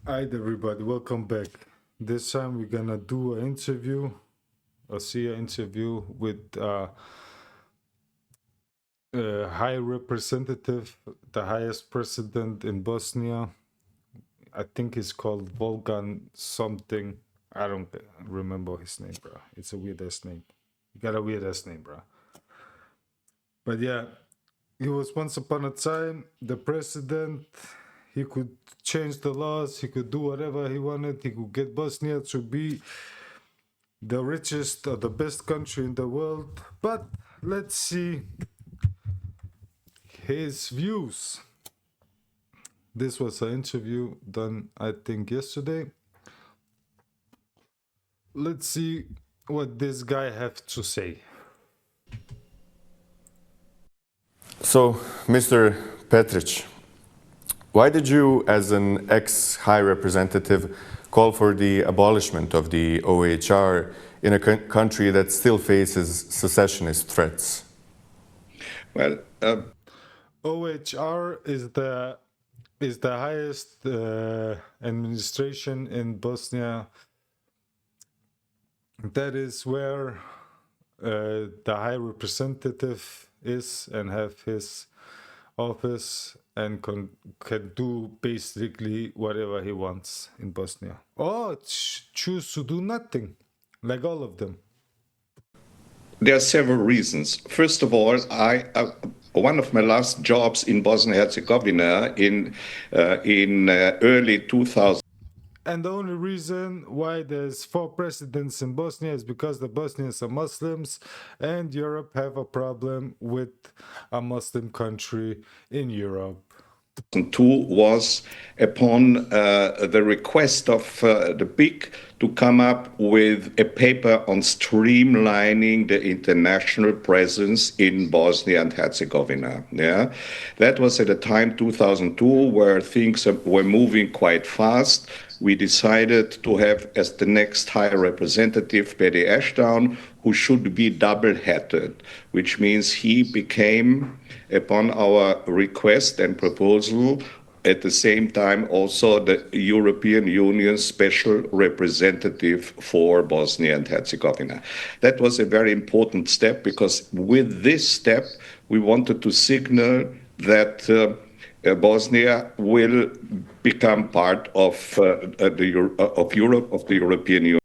Hi everybody, welcome back. This time we're gonna do an interview, a SIA interview with high representative, the highest president in Bosnia. I think he's called Volgan something. I don't remember his name, bro. It's a weird ass name. He got a weird ass name, bro. But yeah, he was once upon a time the president. He could change the laws. He could do whatever he wanted. He could get Bosnia to be the richest or the best country in the world. But let's see his views. This was an interview done, I think, yesterday. Let's see what this guy have to say. So, Mr. Petric, why did you, as an ex-high representative, call for the abolishment of the OHR in a country that still faces secessionist threats? Well, OHR is the highest administration in Bosnia. That is where the high representative is and have his office and can do basically whatever he wants in Bosnia, or choose to do nothing, like all of them. there are several reasons. First of all, one of my last jobs in Bosnia-Herzegovina in early 2000. And the only reason why there's 4 presidents in Bosnia is because the Bosnians are Muslims, and Europe have a problem with a Muslim country in Europe. 2002 was upon the request of the BIC to come up with a paper on streamlining the international presence in Bosnia and Herzegovina. Yeah, that was at a time 2002 where things were moving quite fast. We decided to have as the next high representative Betty Ashton, who should be double-headed, which means he became, upon our request and proposal, at the same time also the European Union special representative for Bosnia and Herzegovina. That was a very important step because with this step we wanted to signal that Bosnia will become part of Europe, of the European Union.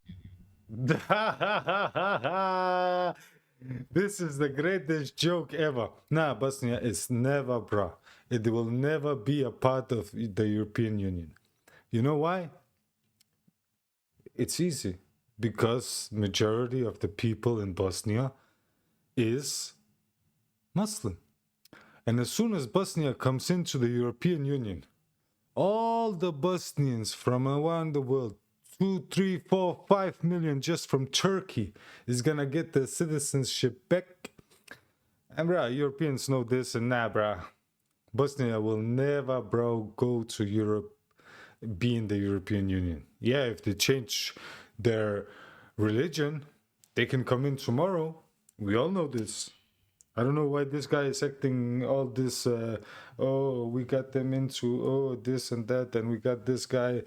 This is the greatest joke ever. Nah, Bosnia is never, bro. It will never be a part of the European Union. You know why? It's easy. Because majority of the people in Bosnia is Muslim. And as soon as Bosnia comes into the European Union, all the Bosnians from around the world, 2, 3, 4, 5 million just from Turkey, is gonna get their citizenship back. And bruh, Europeans know this, and nah, bruh, Bosnia will never, bro, go to Europe, be in the European Union. Yeah, if they change their religion, they can come in tomorrow. We all know this. I don't know why this guy is acting all this. Oh, we got them into this and that, and we got this guy,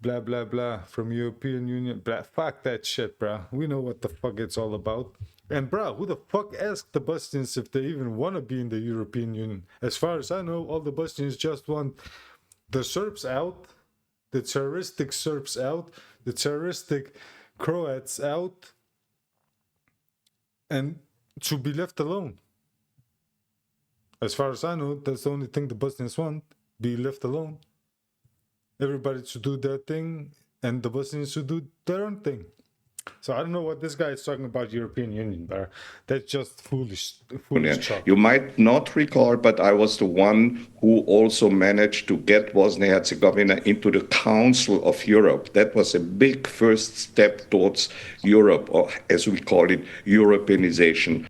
blah blah blah, from European Union. Blah, fuck that shit, bruh. We know what the fuck it's all about. And bruh, who the fuck asked the Bosnians if they even want to be in the European Union? As far as I know, all the Bosnians just want the Serbs out, the terroristic Serbs out, the terroristic Croats out, and to be left alone. As far as I know, that's the only thing the Bosnians want, be left alone. Everybody to do their thing, and the Bosnians to do their own thing. So I don't know what this guy is talking about European Union, but that's just foolish talk. You might not recall, but I was the one who also managed to get Bosnia-Herzegovina into the Council of Europe. That was a big first step towards Europe, or as we call it, Europeanization.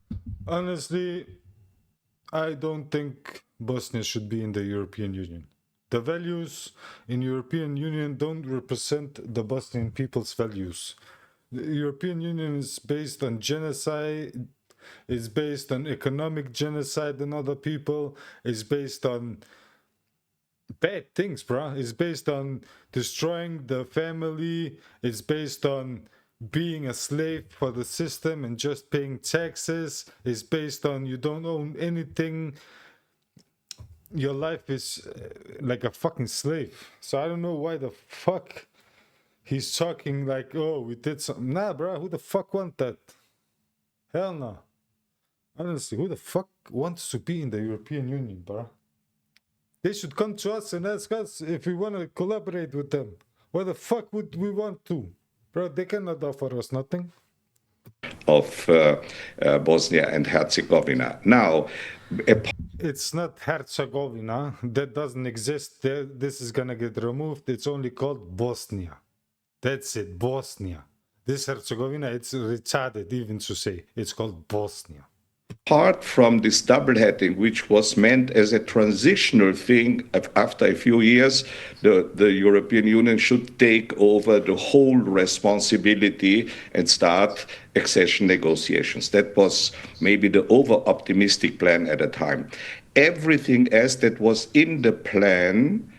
Honestly, I don't think Bosnia should be in the European Union. The values in European Union don't represent the Bosnian people's values. The European Union is based on genocide, is based on economic genocide in other people, is based on bad things, bro. It's based on destroying the family. It's based on being a slave for the system and just paying taxes. It's based on you don't own anything. Your life is like a fucking slave. So I don't know why the fuck he's talking like, oh, we did something. Nah, bro, who the fuck want that? Hell no. Honestly, who the fuck wants to be in the European Union, bro? They should come to us and ask us if we want to collaborate with them. Why the fuck would we want to? Bro, they cannot offer us nothing. Of Bosnia and Herzegovina. Now, It's not Herzegovina. That doesn't exist. This is gonna get removed. It's only called Bosnia. That's it, Bosnia. This Herzegovina, it's retarded even to say. It's called Bosnia. apart from this double heading, which was meant as a transitional thing, after a few years, the European Union should take over the whole responsibility and start accession negotiations. That was maybe the over optimistic plan at the time. Everything else that was in the plan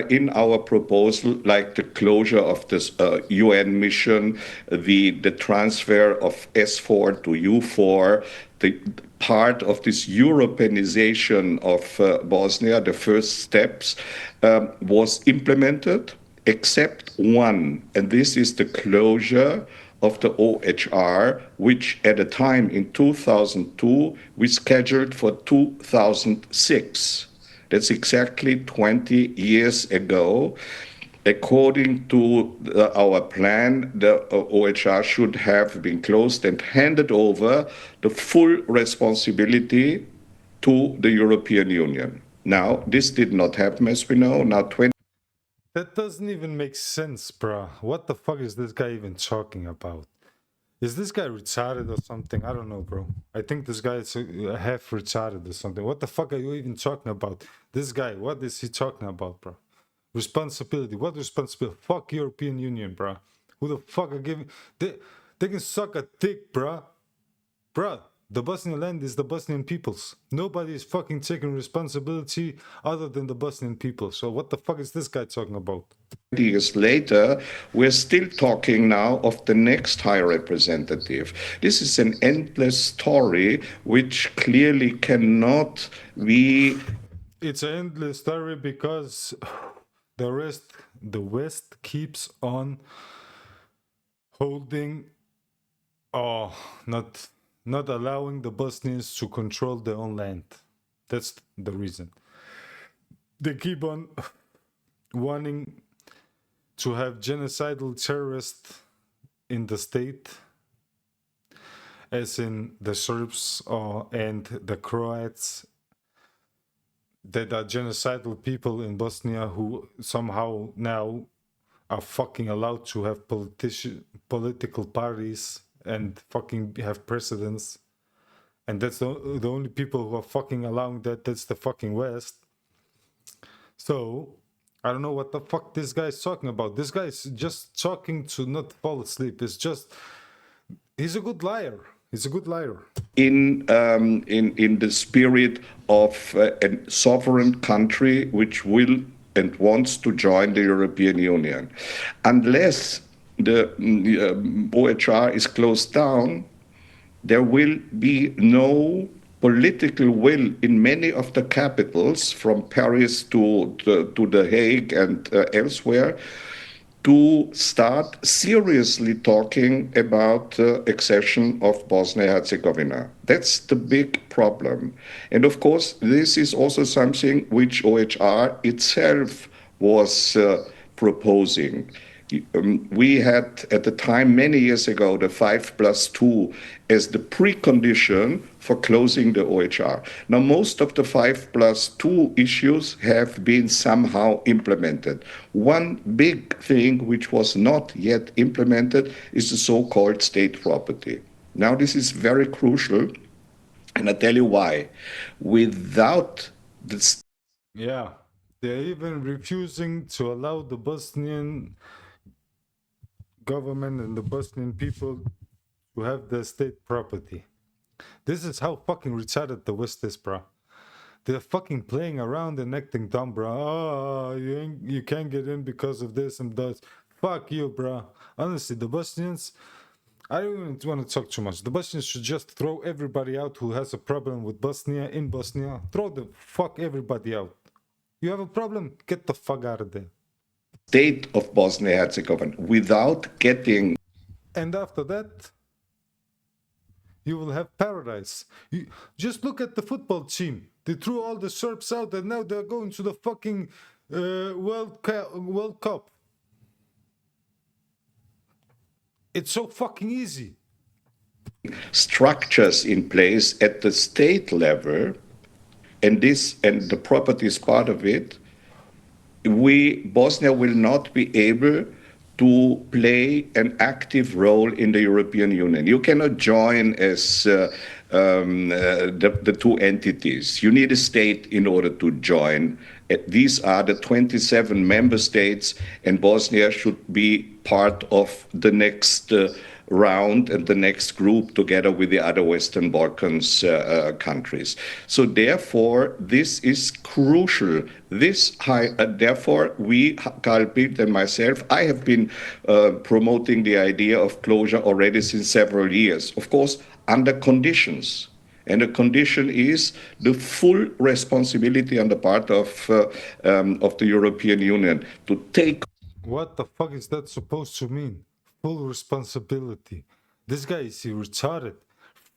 in our proposal, like the closure of this UN mission, the transfer of S4 to U4, the part of this Europeanization of Bosnia, the first steps, was implemented, except one, and this is the closure of the OHR, which at a time in 2002 we scheduled for 2006. That's exactly 20 years ago. According to our plan, the OHR should have been closed and handed over the full responsibility to the European Union. Now, this did not happen, as we know. Now, 20 That doesn't even make sense, bro. What the fuck is this guy even talking about? Is this guy retarded or something? I don't know, bro. I think this guy is half retarded or something. What the fuck are you even talking about? This guy, what is he talking about, bro? Responsibility. What responsibility? Fuck European Union, bro. Who the fuck are giving? They can suck a dick, bro. Bro, the Bosnian land is the Bosnian people's. Nobody is fucking taking responsibility other than the Bosnian people. So what the fuck is this guy talking about? years later, we're still talking now of the next High Representative. This is an endless story which clearly cannot be. It's an endless story because the West keeps on holding, oh, not allowing the Bosnians to control their own land. That's the reason. They keep on wanting to have genocidal terrorists in the state, as in the Serbs and the Croats, that are genocidal people in Bosnia who somehow now are fucking allowed to have political parties and fucking have presidents. And that's the only people who are fucking allowing that. That's the fucking West. So I don't know what the fuck this guy is talking about. This guy is just talking to not fall asleep. It's just, he's a good liar. He's a good liar. In the spirit of a sovereign country which will and wants to join the European Union. Unless the OHR is closed down, there will be no political will in many of the capitals, from Paris to The Hague and elsewhere, to start seriously talking about accession of Bosnia-Herzegovina. That's the big problem. And of course, this is also something which OHR itself was proposing. We had at the time, many years ago, the 5+2 as the precondition for closing the OHR. Now, most of the 5+2 issues have been somehow implemented. One big thing which was not yet implemented is the so-called state property. Now, this is very crucial, and I tell you why. Without the Yeah. They're even refusing to allow the Bosnian government and the Bosnian people to have their state property. This is how fucking retarded the West is, bro. They're fucking playing around and acting dumb, bro. Oh, you can't get in because of this and that. Fuck you, bro. Honestly, the Bosnians, I don't even want to talk too much. The Bosnians should just throw everybody out who has a problem with Bosnia in Bosnia. Throw the fuck everybody out. You have a problem? Get the fuck out of there. State of Bosnia-Herzegovina without getting. And after that, you will have paradise. You just look at the football team. They threw all the Serbs out, and now they're going to the fucking World Cup. It's so fucking easy. Structures in place at the state level, and the property is part of it. Bosnia will not be able to play an active role in the European Union. You cannot join as the two entities. You need a state in order to join. These are the 27 member states, and Bosnia should be part of the next round and the next group together with the other Western Balkans countries. So therefore, this is crucial. Therefore, Carl Bildt and myself, I have been promoting the idea of closure already since several years. Of course, under conditions. And the condition is the full responsibility on the part of the European Union to take. What the fuck is that supposed to mean? Full responsibility. This guy is retarded.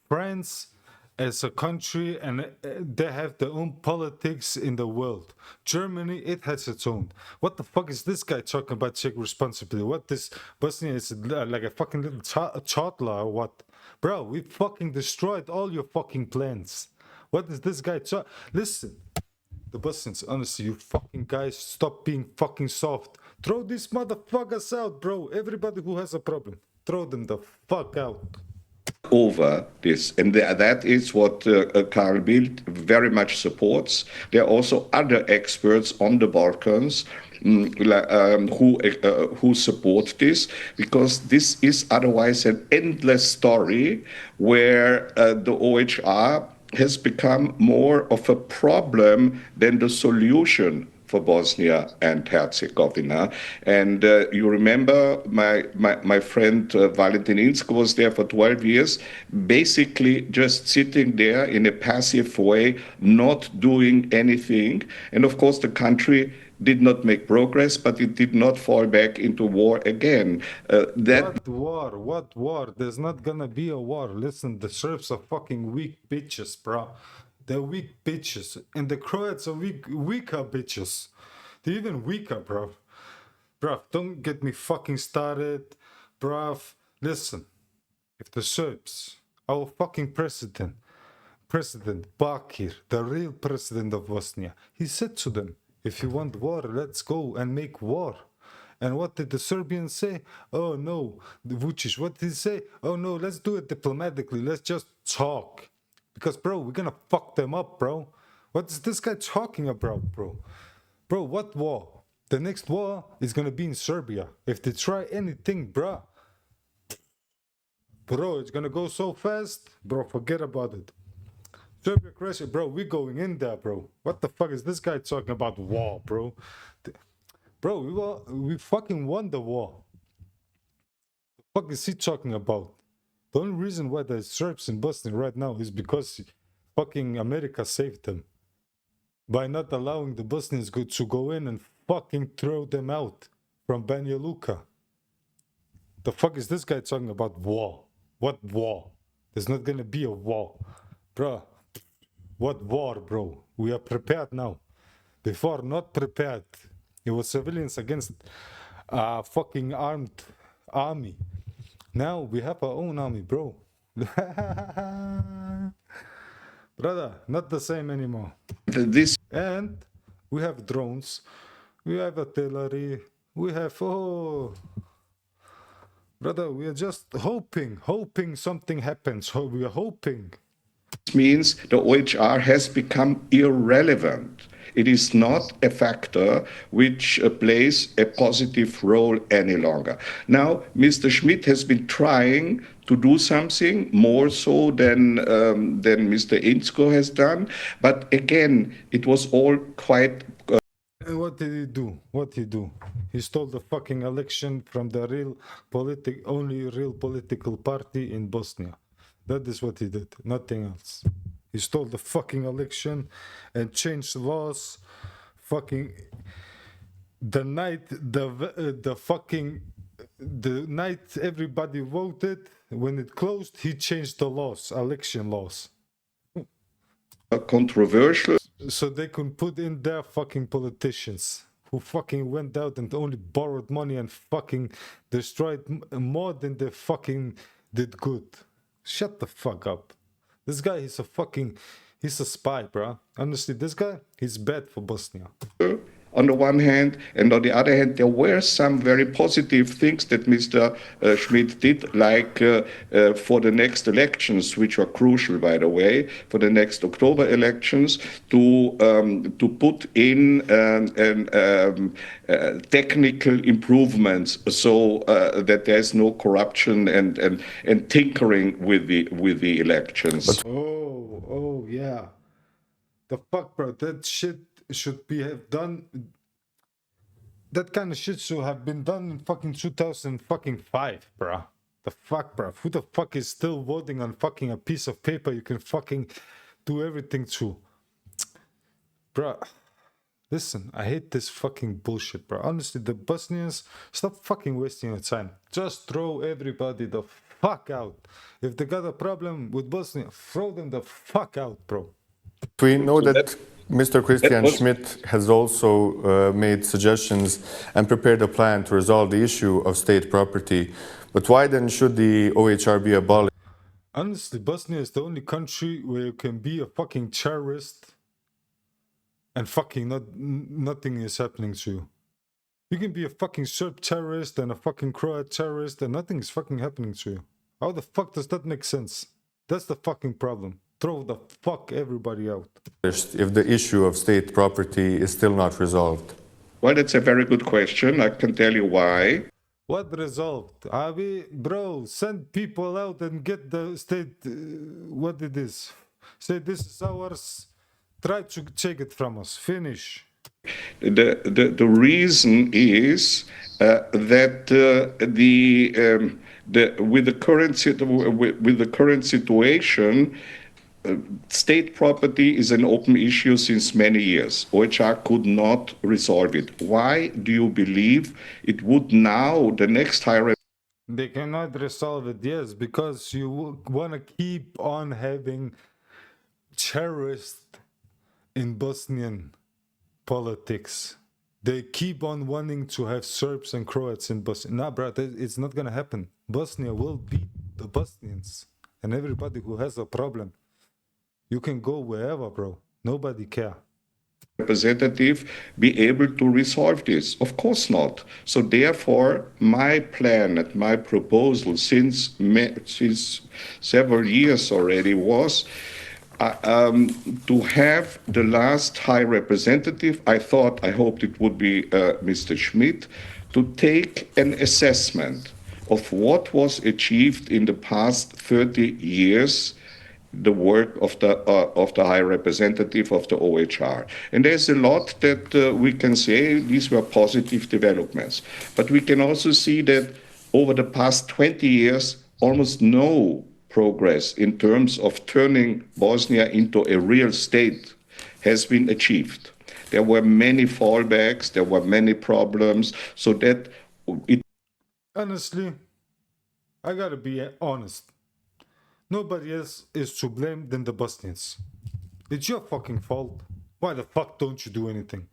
France as a country, and they have their own politics in the world. Germany, it has its own. What the fuck is this guy talking about? Take responsibility. What, this Bosnia is like a fucking little toddler or what? Bro, we fucking destroyed all your fucking plans. What is this guy talking? Listen, the Bosnians, honestly, you fucking guys, stop being fucking soft. Throw these motherfuckers out, bro. Everybody who has a problem, throw them the fuck out. Over this, and that is what Carl Bildt very much supports. There are also other experts on the Balkans who support this, because this is otherwise an endless story where the OHR has become more of a problem than the solution for Bosnia and Herzegovina. And you remember my friend Valentin Inzko was there for 12 years, basically just sitting there in a passive way, not doing anything. And of course, the country did not make progress, but it did not fall back into war again. What war? What war? There's not gonna be a war. Listen, the Serbs are fucking weak bitches, bro. They're weak bitches. And the Croats are weaker bitches. They're even weaker, bro. Bruv, don't get me fucking started. Bruv, listen. If the Serbs, our fucking President Bakir, the real president of Bosnia, he said to them, if you want war, let's go and make war. And what did the Serbians say? Oh no, Vucic, what did he say? Oh no, let's do it diplomatically. Let's just talk. Because, bro, we're gonna fuck them up, bro. What is this guy talking about, bro? Bro, what war? The next war is gonna be in Serbia. If they try anything, bro, it's gonna go so fast, bro, forget about it. Serbia, Croatia, bro, we're going in there, bro. What the fuck is this guy talking about war, bro? Bro, we fucking won the war. The fuck is he talking about? The only reason why there's Serbs in Bosnia right now is because fucking America saved them by not allowing the Bosnians to go in and fucking throw them out from Banja Luka. The fuck is this guy talking about war? What war? There's not gonna be a war. Bro, what war, bro? We are prepared now. Before, not prepared. It was civilians against a fucking armed army. Now we have our own army, bro. Brother, not the same anymore. And we have drones, we have artillery, we have, brother, we are just hoping something happens. We are hoping. This means the OHR has become irrelevant. It is not a factor which plays a positive role any longer. Now, Mr. Schmidt has been trying to do something more so than Mr. Inzko has done. But again, it was all quite. And what did he do? What did he do? He stole the fucking election from the only real political party in Bosnia. That is what he did, nothing else. He stole the fucking election and changed laws. Fucking the night everybody voted, when it closed, he changed the laws, election laws. Controversial. So they could put in their fucking politicians who fucking went out and only borrowed money and fucking destroyed more than they fucking did good. Shut the fuck up. This guy, he's a spy, bro. Honestly, this guy, he's bad for Bosnia. On the one hand, and on the other hand, there were some very positive things that Mr. Schmidt did, like for the next elections, which are crucial, by the way, for the next October elections, to put in technical improvements so that there's no corruption and tinkering with the elections. Oh yeah. The fuck, bro? That shit should have done. That kind of shit should have been done in fucking 2005, bro. The fuck, bro? Who the fuck is still voting on fucking a piece of paper you can fucking do everything to? Bro, listen, I hate this fucking bullshit, bro. Honestly, the Bosnians, stop fucking wasting your time. Just throw everybody the fuck out. If they got a problem with Bosnia, throw them the fuck out, bro. We know that Mr. Christian Schmidt has also made suggestions and prepared a plan to resolve the issue of state property. But why then should the OHR be abolished? Honestly, Bosnia is the only country where you can be a fucking terrorist and fucking nothing is happening to you. You can be a fucking Serb terrorist and a fucking Croat terrorist and nothing is fucking happening to you. How the fuck does that make sense? That's the fucking problem. Throw the fuck everybody out. If the issue of state property is still not resolved? Well, that's a very good question. I can tell you why. What resolved? Bro, send people out and get the state, what it is. Say this is ours, try to take it from us, finish. The reason is that with the current situation, state property is an open issue since many years. OHR could not resolve it. Why do you believe it would now, the next higher... They cannot resolve it, yes, because you want to keep on having terrorists in Bosnian politics. They keep on wanting to have Serbs and Croats in Bosnia. Nah, bro, it's not going to happen. Bosnia will beat the Bosnians and everybody who has a problem. You can go wherever, bro. Nobody care. Representative be able to resolve this? Of course not. So therefore, my plan and my proposal since several years already was to have the last High Representative, I hoped it would be Mr. Schmidt, to take an assessment of what was achieved in the past 30 years, the work of the High Representative of the OHR. And there's a lot that we can say these were positive developments. But we can also see that over the past 20 years, almost no progress in terms of turning Bosnia into a real state has been achieved. There were many fallbacks, there were many problems, so that it... Honestly, I gotta be honest. Nobody else is to blame than the Bosnians. It's your fucking fault. Why the fuck don't you do anything?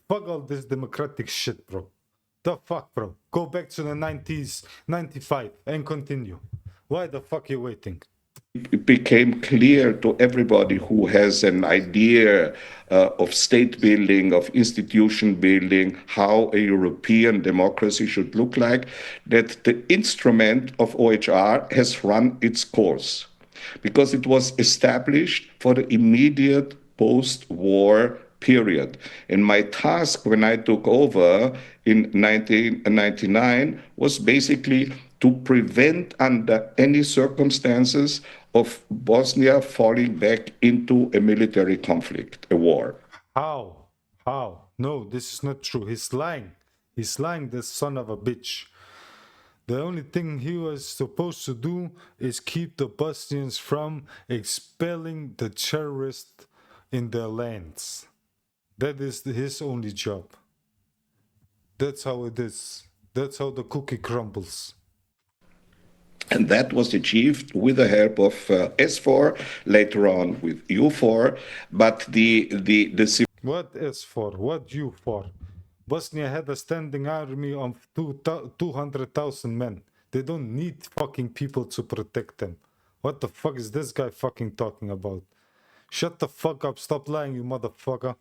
Fuck all this democratic shit, bro. The fuck, bro. Go back to the 90s, 95, and continue. Why the fuck you waiting? It became clear to everybody who has an idea of state building, of institution building, how a European democracy should look like, that the instrument of OHR has run its course because it was established for the immediate post-war period. And my task when I took over in 1999 was basically to prevent under any circumstances of Bosnia falling back into a military conflict, a war. How? How? No, this is not true. He's lying. He's lying, this son of a bitch. The only thing he was supposed to do is keep the Bosnians from expelling the terrorists in their lands. That is his only job. That's how it is. That's how the cookie crumbles. And that was achieved with the help of S4, later on with U4. But the What is for? What you for? Bosnia had a standing army of 200,000 men. They don't need fucking people to protect them. What the fuck is this guy fucking talking about? Shut the fuck up. Stop lying, you motherfucker.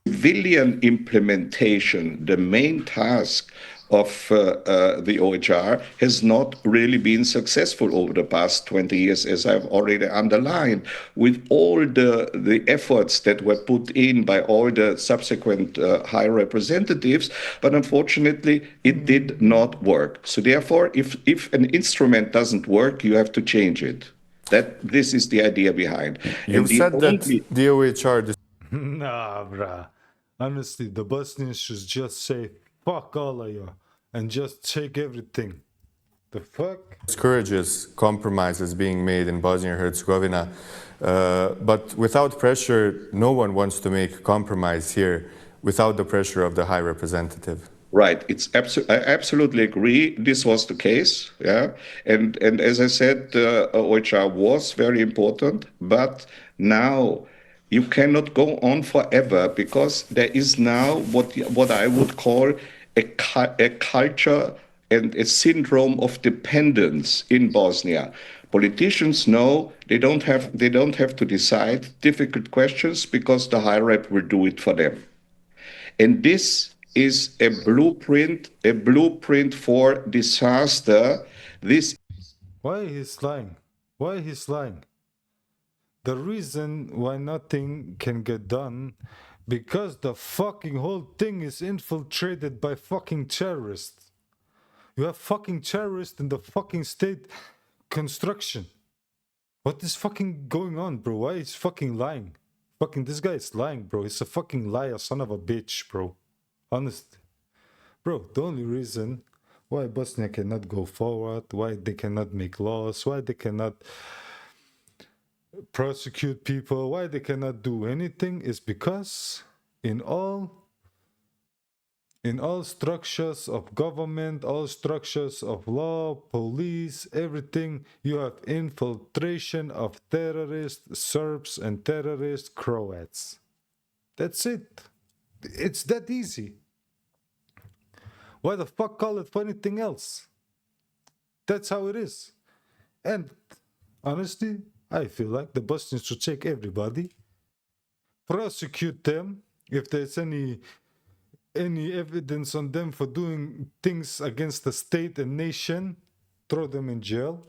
civilian implementation, the main task of the OHR, has not really been successful over the past 20 years, as I've already underlined, with all the efforts that were put in by all the subsequent high representatives. But unfortunately, it did not work. So therefore, if an instrument doesn't work, you have to change it. This is the idea behind. You said that the OHR. Nah, bruh. Honestly, the Bosnians should just say, fuck all of you, and just take everything. The fuck? Discourages compromises being made in Bosnia and Herzegovina, but without pressure, no one wants to make compromise here without the pressure of the High Representative. Right. I absolutely agree. This was the case. Yeah. And as I said, OHR was very important, but now you cannot go on forever because there is now what I would call a culture and a syndrome of dependence in Bosnia. Politicians know they don't have to decide difficult questions because the high rep will do it for them. And this is a blueprint for disaster. Why he's lying? Why he's lying? The reason why nothing can get done, because the fucking whole thing is infiltrated by fucking terrorists. You have fucking terrorists in the fucking state construction. What is fucking going on, bro? Why is fucking lying? Fucking this guy is lying, bro. He's a fucking liar, son of a bitch, bro. Honestly. Bro, the only reason why Bosnia cannot go forward, why they cannot make laws, why they cannot prosecute people, why they cannot do anything is because in all structures of government, all structures of law, police, everything, you have infiltration of terrorists, Serbs and terrorists, Croats. That's it. It's that easy. Why the fuck call it for anything else? That's how it is. And honestly, I feel like the Bosnians should take everybody, prosecute them if there's any evidence on them for doing things against the state and nation, throw them in jail.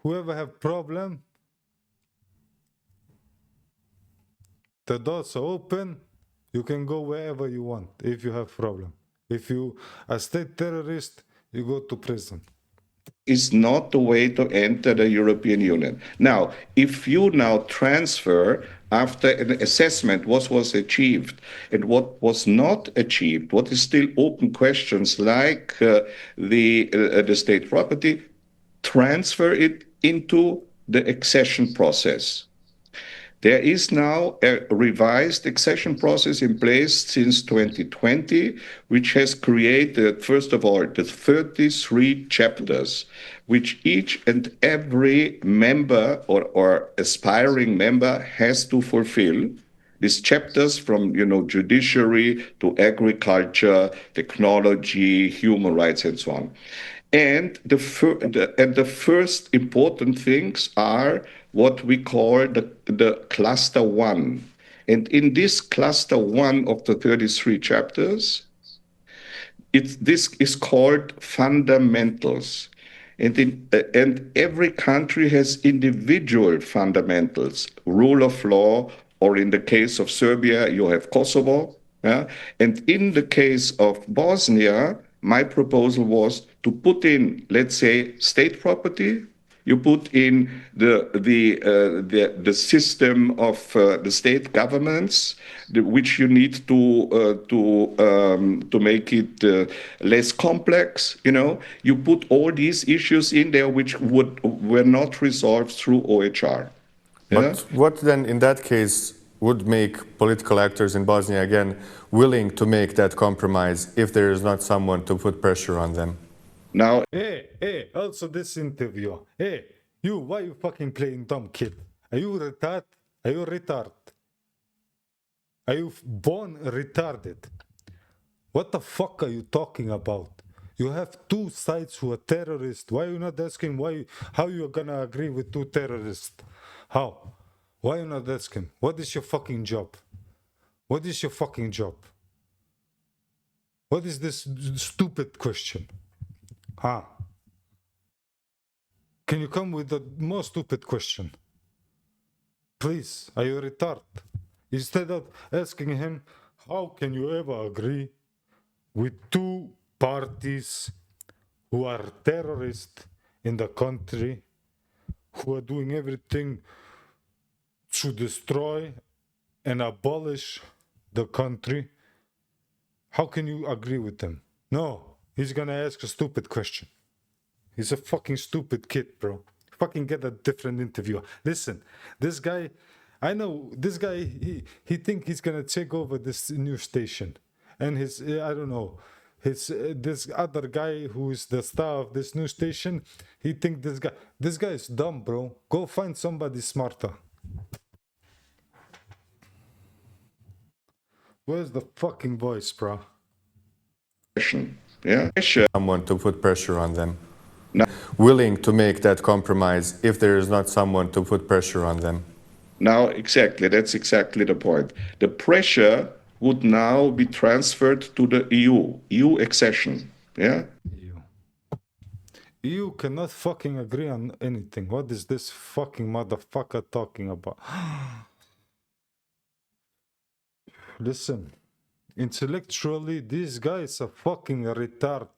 Whoever have problem, the doors are open. You can go wherever you want if you have problem. If you are state terrorist, you go to prison. Is not the way to enter the European Union. Now, if you now transfer after an assessment what was achieved and what was not achieved, what is still open questions like the state property, transfer it into the accession process. There is now a revised accession process in place since 2020, which has created, first of all, the 33 chapters, which each and every member or aspiring member has to fulfill. These chapters from judiciary to agriculture, technology, human rights, and so on. And the first important things are what we call the cluster one. And in this cluster one of the 33 chapters, this is called fundamentals. And every country has individual fundamentals, rule of law, or in the case of Serbia, you have Kosovo. Yeah? And in the case of Bosnia, my proposal was to put in, let's say, state property. You put in the system of the state governments, which you need to make it less complex. You put all these issues in there, which were not resolved through OHR. Yeah? But what then, in that case, would make political actors in Bosnia again willing to make that compromise if there is not someone to put pressure on them? Now, Hey, also this interview. Hey, you, why you fucking playing dumb kid? Are you retarded? Are you retarded? Are you born retarded? What the fuck are you talking about? You have two sides who are terrorists. Why are you not asking how you're gonna agree with two terrorists? How? Why are you not asking? What is your fucking job? What is your fucking job? What is this stupid question? Huh? Can you come with a more stupid question? Please, are you retarded? Instead of asking him, how can you ever agree with two parties who are terrorists in the country, who are doing everything to destroy and abolish the country? How can you agree with them? No, he's gonna ask a stupid question. He's a fucking stupid kid, bro. Fucking get a different interviewer. Listen, this guy, I know this guy, he think he's gonna take over this news station. And his, I don't know, this other guy who is the star of this news station, he think this guy is dumb, bro. Go find somebody smarter. Where's the fucking voice, bro? yeah, Someone to put pressure on them. Now, Willing to make that compromise if there is not someone to put pressure on them. now, exactly, that's exactly the point. The pressure would now be transferred to the EU accession. Yeah. You cannot fucking agree on anything. What is this fucking motherfucker talking about? Listen, intellectually, this guy is a fucking retard.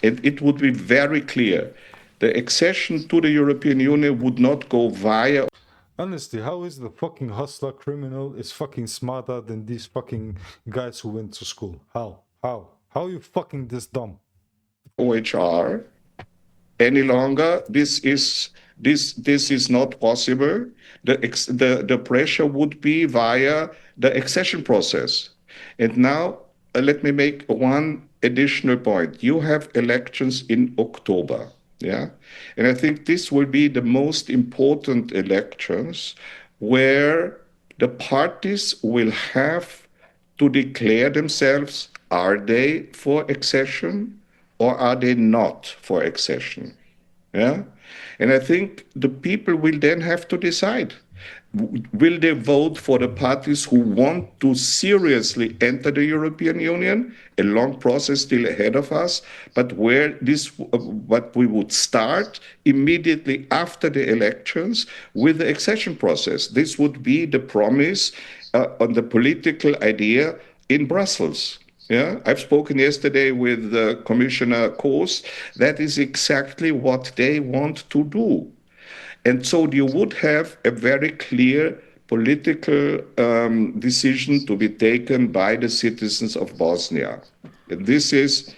And it would be very clear. The accession to the European Union would not go via Honestly, how is the fucking hustler criminal is fucking smarter than these fucking guys who went to school? How? How are you fucking this dumb? OHR any longer. This is not possible. The pressure would be via the accession process. And now let me make one additional point. You have elections in October. Yeah. And I think this will be the most important elections where the parties will have to declare themselves, are they for accession or are they not for accession? Yeah. And I think the people will then have to decide. Will they vote for the parties who want to seriously enter the European Union? A long process still ahead of us, but what we would start immediately after the elections with the accession process. This would be the promise on the political idea in Brussels. Yeah, I've spoken yesterday with Commissioner Kroes. That is exactly what they want to do. And so you would have a very clear political decision to be taken by the citizens of Bosnia. And this is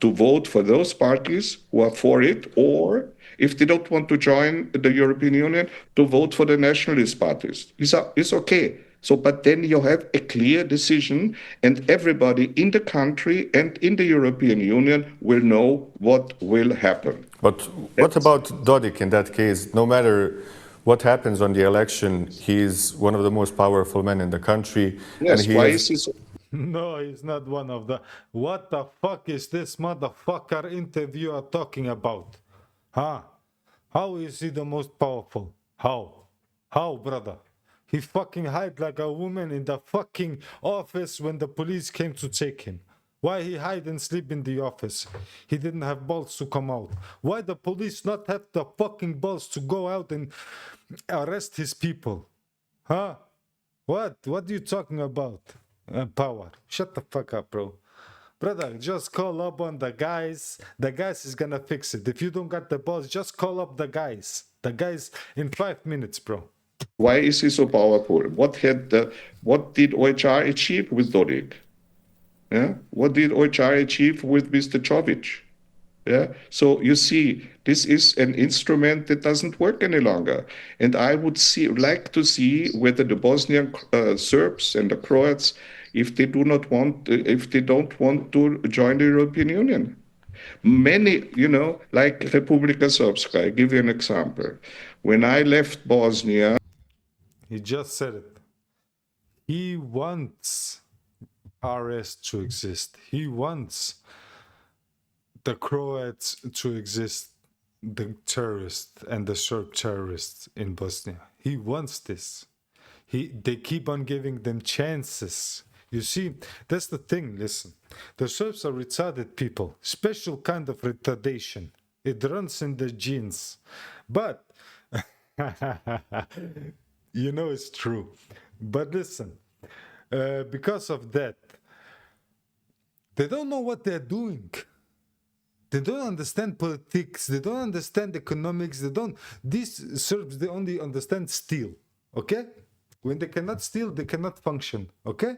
to vote for those parties who are for it, or if they don't want to join the European Union, to vote for the nationalist parties. It's okay. So, but then you have a clear decision, and everybody in the country and in the European Union will know what will happen. But what about Dodik in that case? No matter what happens on the election, he's one of the most powerful men in the country. Yes, and he why is, is he No, he's not one of the. What the fuck is this motherfucker interviewer talking about? Huh? How is he the most powerful? How, brother? He fucking hide like a woman in the fucking office when the police came to take him. Why he hide and sleep in the office? He didn't have balls to come out. Why the police not have the fucking balls to go out and arrest his people? Huh? What? What are you talking about? Power. Shut the fuck up, bro. Brother, just call up on the guys. The guys is gonna fix it. If you don't got the balls, just call up the guys. The guys in 5 minutes, bro. Why is he so powerful? What did OHR achieve with Dodik? Yeah? What did OHR achieve with Mr. Jovic? Yeah. So you see, this is an instrument that doesn't work any longer. And I would like to see whether the Bosnian Serbs and the Croats, if they don't want to join the European Union. Many, like Republika Srpska, I give you an example. When I left Bosnia, He just said it. He wants RS to exist. He wants the Croats to exist, the terrorists and the Serb terrorists in Bosnia. He wants this. They keep on giving them chances. You see, that's the thing. Listen, the Serbs are retarded people, special kind of retardation. It runs in their genes. But you know it's true. But listen, because of that, they don't know what they're doing. They don't understand politics. They don't understand economics. These Serbs, they only understand steal. Okay? When they cannot steal, they cannot function. Okay?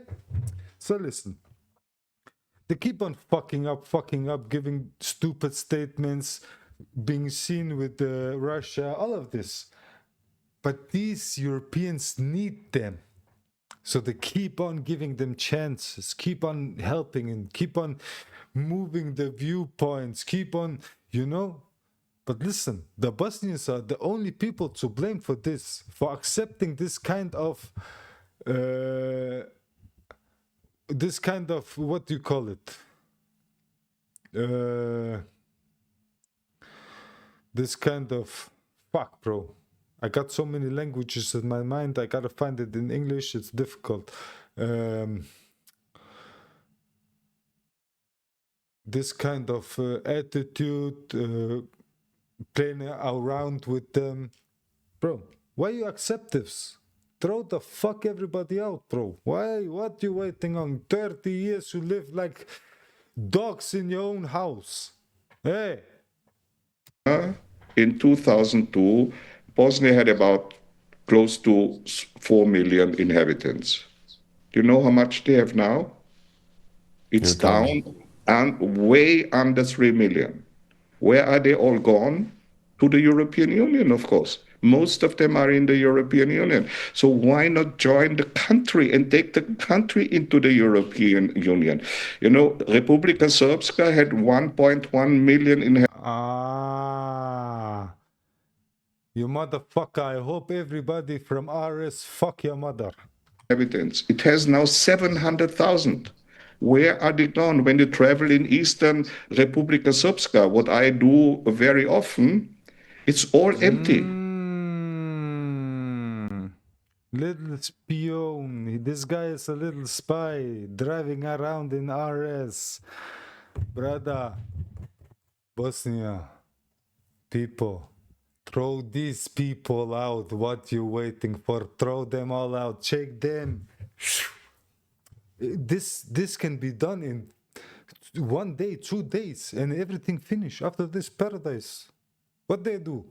So listen. They keep on fucking up, giving stupid statements, being seen with Russia, all of this. But these Europeans need them. So they keep on giving them chances, keep on helping and keep on moving the viewpoints, keep on, But listen, the Bosnians are the only people to blame for this, for accepting this kind of, what do you call it? This kind of, fuck, bro. I got so many languages in my mind. I gotta find it in English. It's difficult. This kind of attitude, playing around with them. Bro, why you accept this? Throw the fuck everybody out, bro. Why? What you waiting on? 30 years you live like dogs in your own house. Hey. In 2002, Bosnia had about close to 4 million inhabitants. Do you know how much they have now? It's down and way under 3 million. Where are they all gone? To the European Union, of course. Most of them are in the European Union. So why not join the country and take the country into the European Union? Republika Srpska had 1.1 million inhabitants. You motherfucker, I hope everybody from RS fuck your mother. It has now 700,000. Where are they gone? When you travel in Eastern Republika Srpska, what I do very often, it's all empty. Little spion. This guy is a little spy driving around in RS. Brother, Bosnia, people, throw these people out. What you waiting for? Throw them all out. Check them. This can be done in 1 day, 2 days, and everything finish. After this paradise, what they do?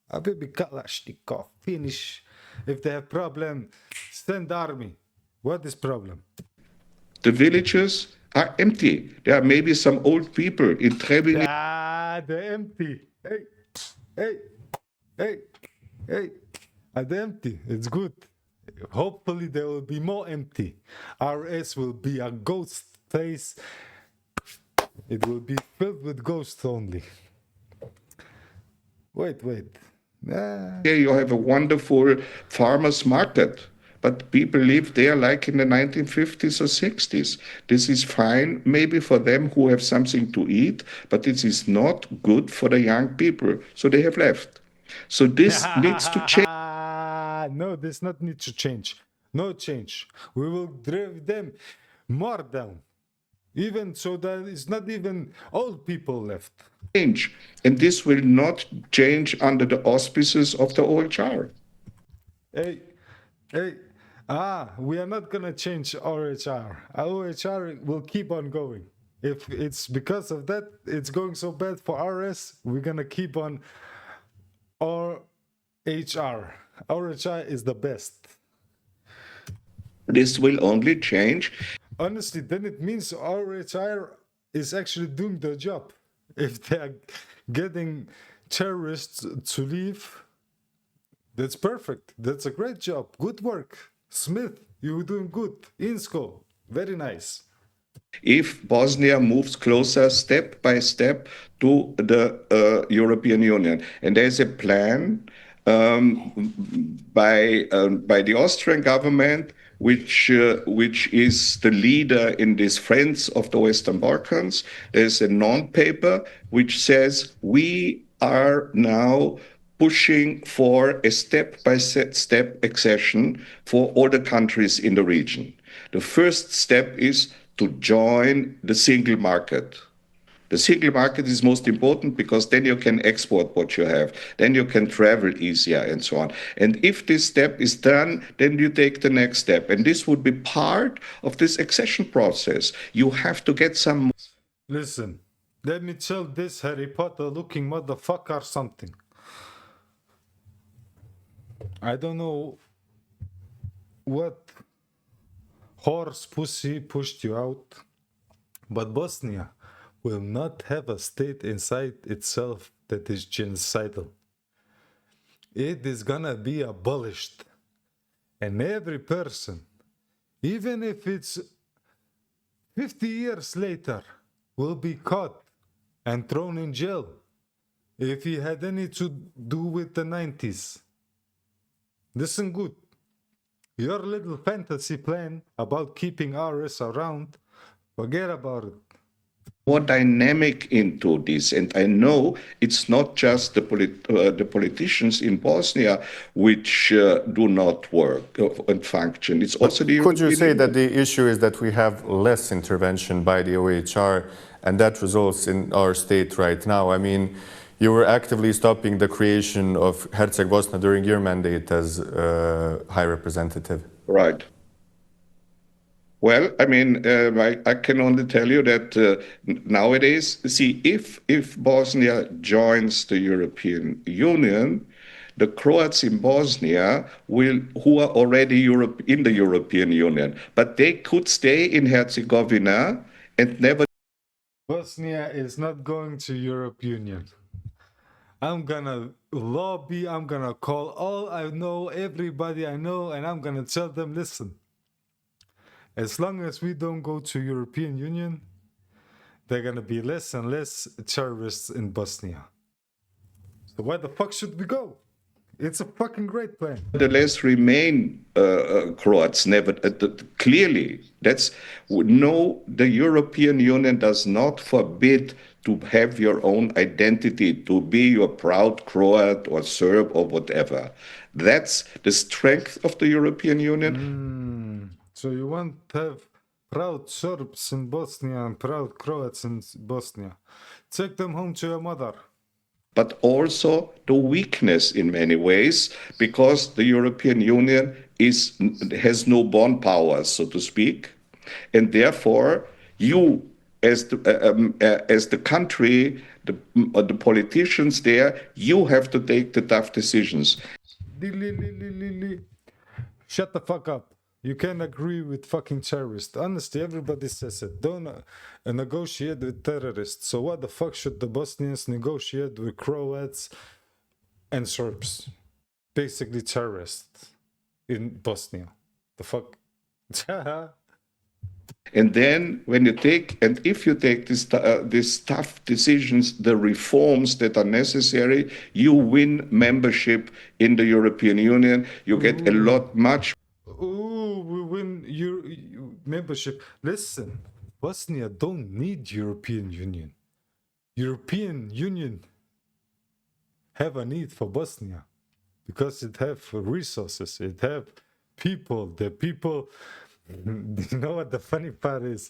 A baby Kalashnikov, finish. If they have problem, send army. What is problem? The villages are empty. There are maybe some old people in Trebinje. They're empty. Hey. They're empty. It's good. Hopefully there will be more empty. RS will be a ghost place. It will be filled with ghosts only. Wait. Here you have a wonderful farmers market, but people live there like in the 1950s or 60s. This is fine, maybe for them who have something to eat, but this is not good for the young people. So they have left. So this needs to change. No, this not need to change. No change. We will drive them more down. Even so that it's not even old people left. Change. And this will not change under the auspices of the OHR. Hey. We are not gonna change OHR. Our OHR will keep on going. If it's because of that, it's going so bad for RS, we're gonna keep on OHR. OHR is the best. This will only change Honestly, then it means OHR is actually doing their job. If they are getting terrorists to leave, that's perfect. That's a great job. Good work. Smith, you're doing good. Insko, very nice. if Bosnia moves closer step by step to the European Union. And there's a plan by the Austrian government, which is the leader in these Friends of the Western Balkans. There's a non-paper which says we are now pushing for a step-by-step accession for all the countries in the region. The first step is to join the single market. The single market is most important because then you can export what you have, then you can travel easier and so on. And if this step is done, then you take the next step. And this would be part of this accession process. You have to get some. Listen, let me tell this Harry Potter looking motherfucker something. I don't know what horse pussy pushed you out, but Bosnia will not have a state inside itself that is genocidal. It is gonna be abolished. And every person, even if it's 50 years later, will be caught and thrown in jail if he had any to do with the 90s. Listen good. Your little fantasy plan about keeping RS around, forget about it. More dynamic into this. And I know it's not just the politicians in Bosnia which do not work and function. It's also the Could you European say that Union. the issue is that we have less intervention by the OHR and that results in our state right now? I mean, you were actively stopping the creation of Herceg-Bosna during your mandate as High Representative. Right. Well, I mean, I can only tell you that nowadays, see, if Bosnia joins the European Union, the Croats in Bosnia who are already in the European Union, but they could stay in Herzegovina and never. Bosnia is not going to Europe Union. I'm gonna lobby, I'm gonna call all I know, everybody I know, and I'm gonna tell them, listen, as long as we don't go to European Union, there are gonna be less and less terrorists in Bosnia. So why the fuck should we go? It's a fucking great plan. Nevertheless remain Croats. Never clearly. That's no. The European Union does not forbid to have your own identity, to be your proud Croat or Serb or whatever. That's the strength of the European Union. So you want to have proud Serbs in Bosnia and proud Croats in Bosnia. Take them home to your mother. But also the weakness in many ways, because the European Union has no bond powers, so to speak, and therefore you, as the country, the politicians there, you have to take the tough decisions. Shut the fuck up. You can't agree with fucking terrorists. Honestly, everybody says it. Don't negotiate with terrorists. So what the fuck should the Bosnians negotiate with Croats and Serbs? Basically terrorists in Bosnia. The fuck? And then when you take, and if you take these tough decisions, the reforms that are necessary, you win membership in the European Union. You get a lot much. Ooh, we win your membership. Listen, Bosnia don't need European Union. European Union have a need for Bosnia because it have resources, it have people. The people, you know what the funny part is?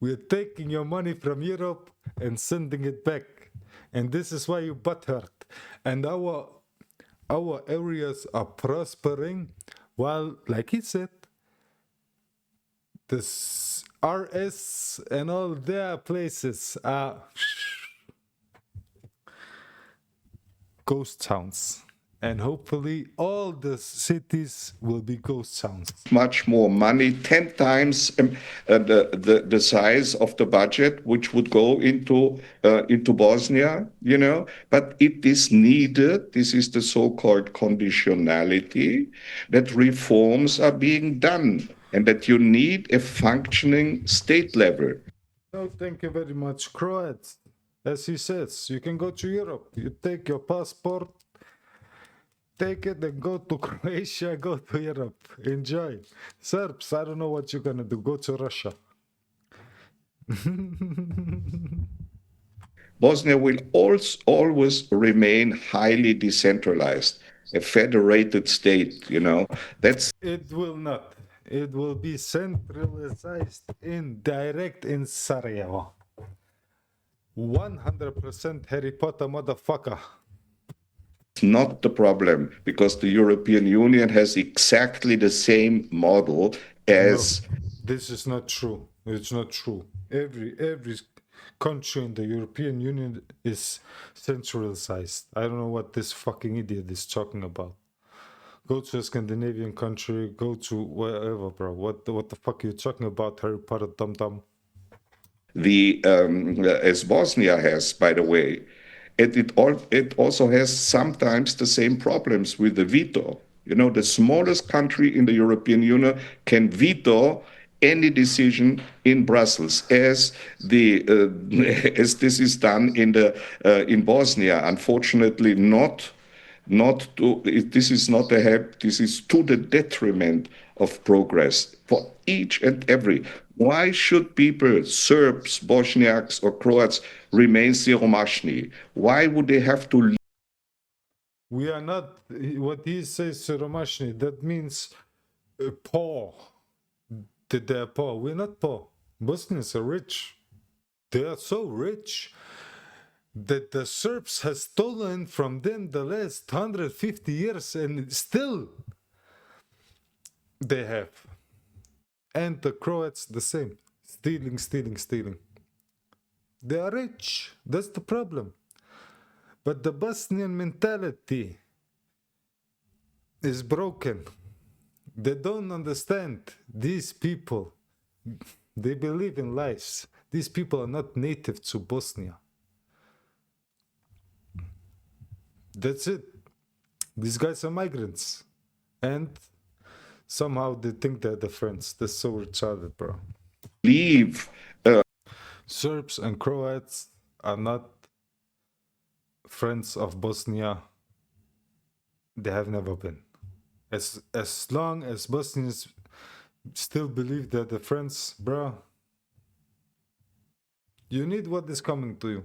We're taking your money from Europe and sending it back, and this is why you butthurt. And our areas are prospering, while, like he said, this RS and all their places are ghost towns. And hopefully all the cities will be ghost towns. Much more money, 10 times the size of the budget, which would go into Bosnia, you know. But it is needed. This is the so-called conditionality, that reforms are being done and that you need a functioning state level. No, thank you very much, Croats. As he says, you can go to Europe. You take your passport, take it and go to Croatia, go to Europe. Enjoy. Serbs, I don't know what you're gonna do. Go to Russia. Bosnia will always remain highly decentralized, a federated state, you know. That's It will not. It will be centralized direct in Sarajevo. 100% Harry Potter motherfucker. not the problem, because the European Union has exactly the same model as This is not true. It's not true. Every country in the European Union is centralized. I don't know what this fucking idiot is talking about. Go to a Scandinavian country, go to wherever, bro. What the fuck are you talking about, Harry Potter dum-dum? As Bosnia has, by the way. And it also has sometimes the same problems with the veto. You know, the smallest country in the European Union can veto any decision in Brussels, as as this is done in Bosnia. Unfortunately, this is not a help. This is to the detriment of progress for each and every. Why should people, Serbs, Bosniaks, or Croats, remain siromašni? Why would they have to? We are not, what he says, siromašni, that means poor. That they're poor. We're not poor. Bosnians are rich. They are so rich that the Serbs has stolen from them the last 150 years, and still they have. And the Croats the same. Stealing. They are rich. That's the problem. But the Bosnian mentality is broken. They don't understand these people. They believe in lies. These people are not native to Bosnia. That's it. These guys are migrants. And somehow they think they're the friends. They're so retarded, bro. Leave. Serbs and Croats are not friends of Bosnia. They have never been. As long as Bosnians still believe they're the friends, bro, you need what is coming to you.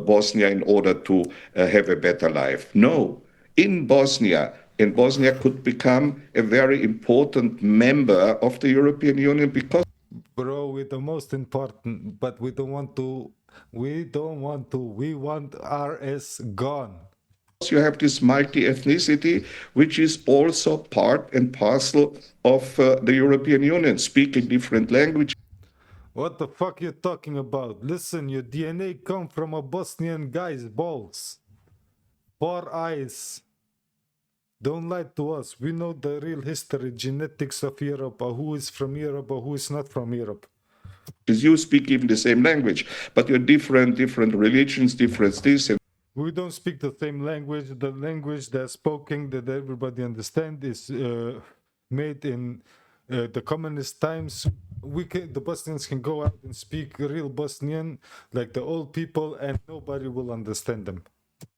Bosnia in order to have a better life. No, Bosnia could become a very important member of the European Union, because Bro, we're the most important, but we want RS gone. you have this multi-ethnicity, which is also part and parcel of the European Union, speaking different languages. What the fuck you talking about? Listen, your DNA come from a Bosnian guy's balls. 4 eyes. Don't lie to us. We know the real history, genetics of Europe, or who is from Europe or who is not from Europe. Because you speak even the same language, but you're different religions, different this. And we don't speak the same language. The language that's spoken that everybody understands is made in the communist times. The Bosnians can go out and speak real Bosnian, like the old people, and nobody will understand them.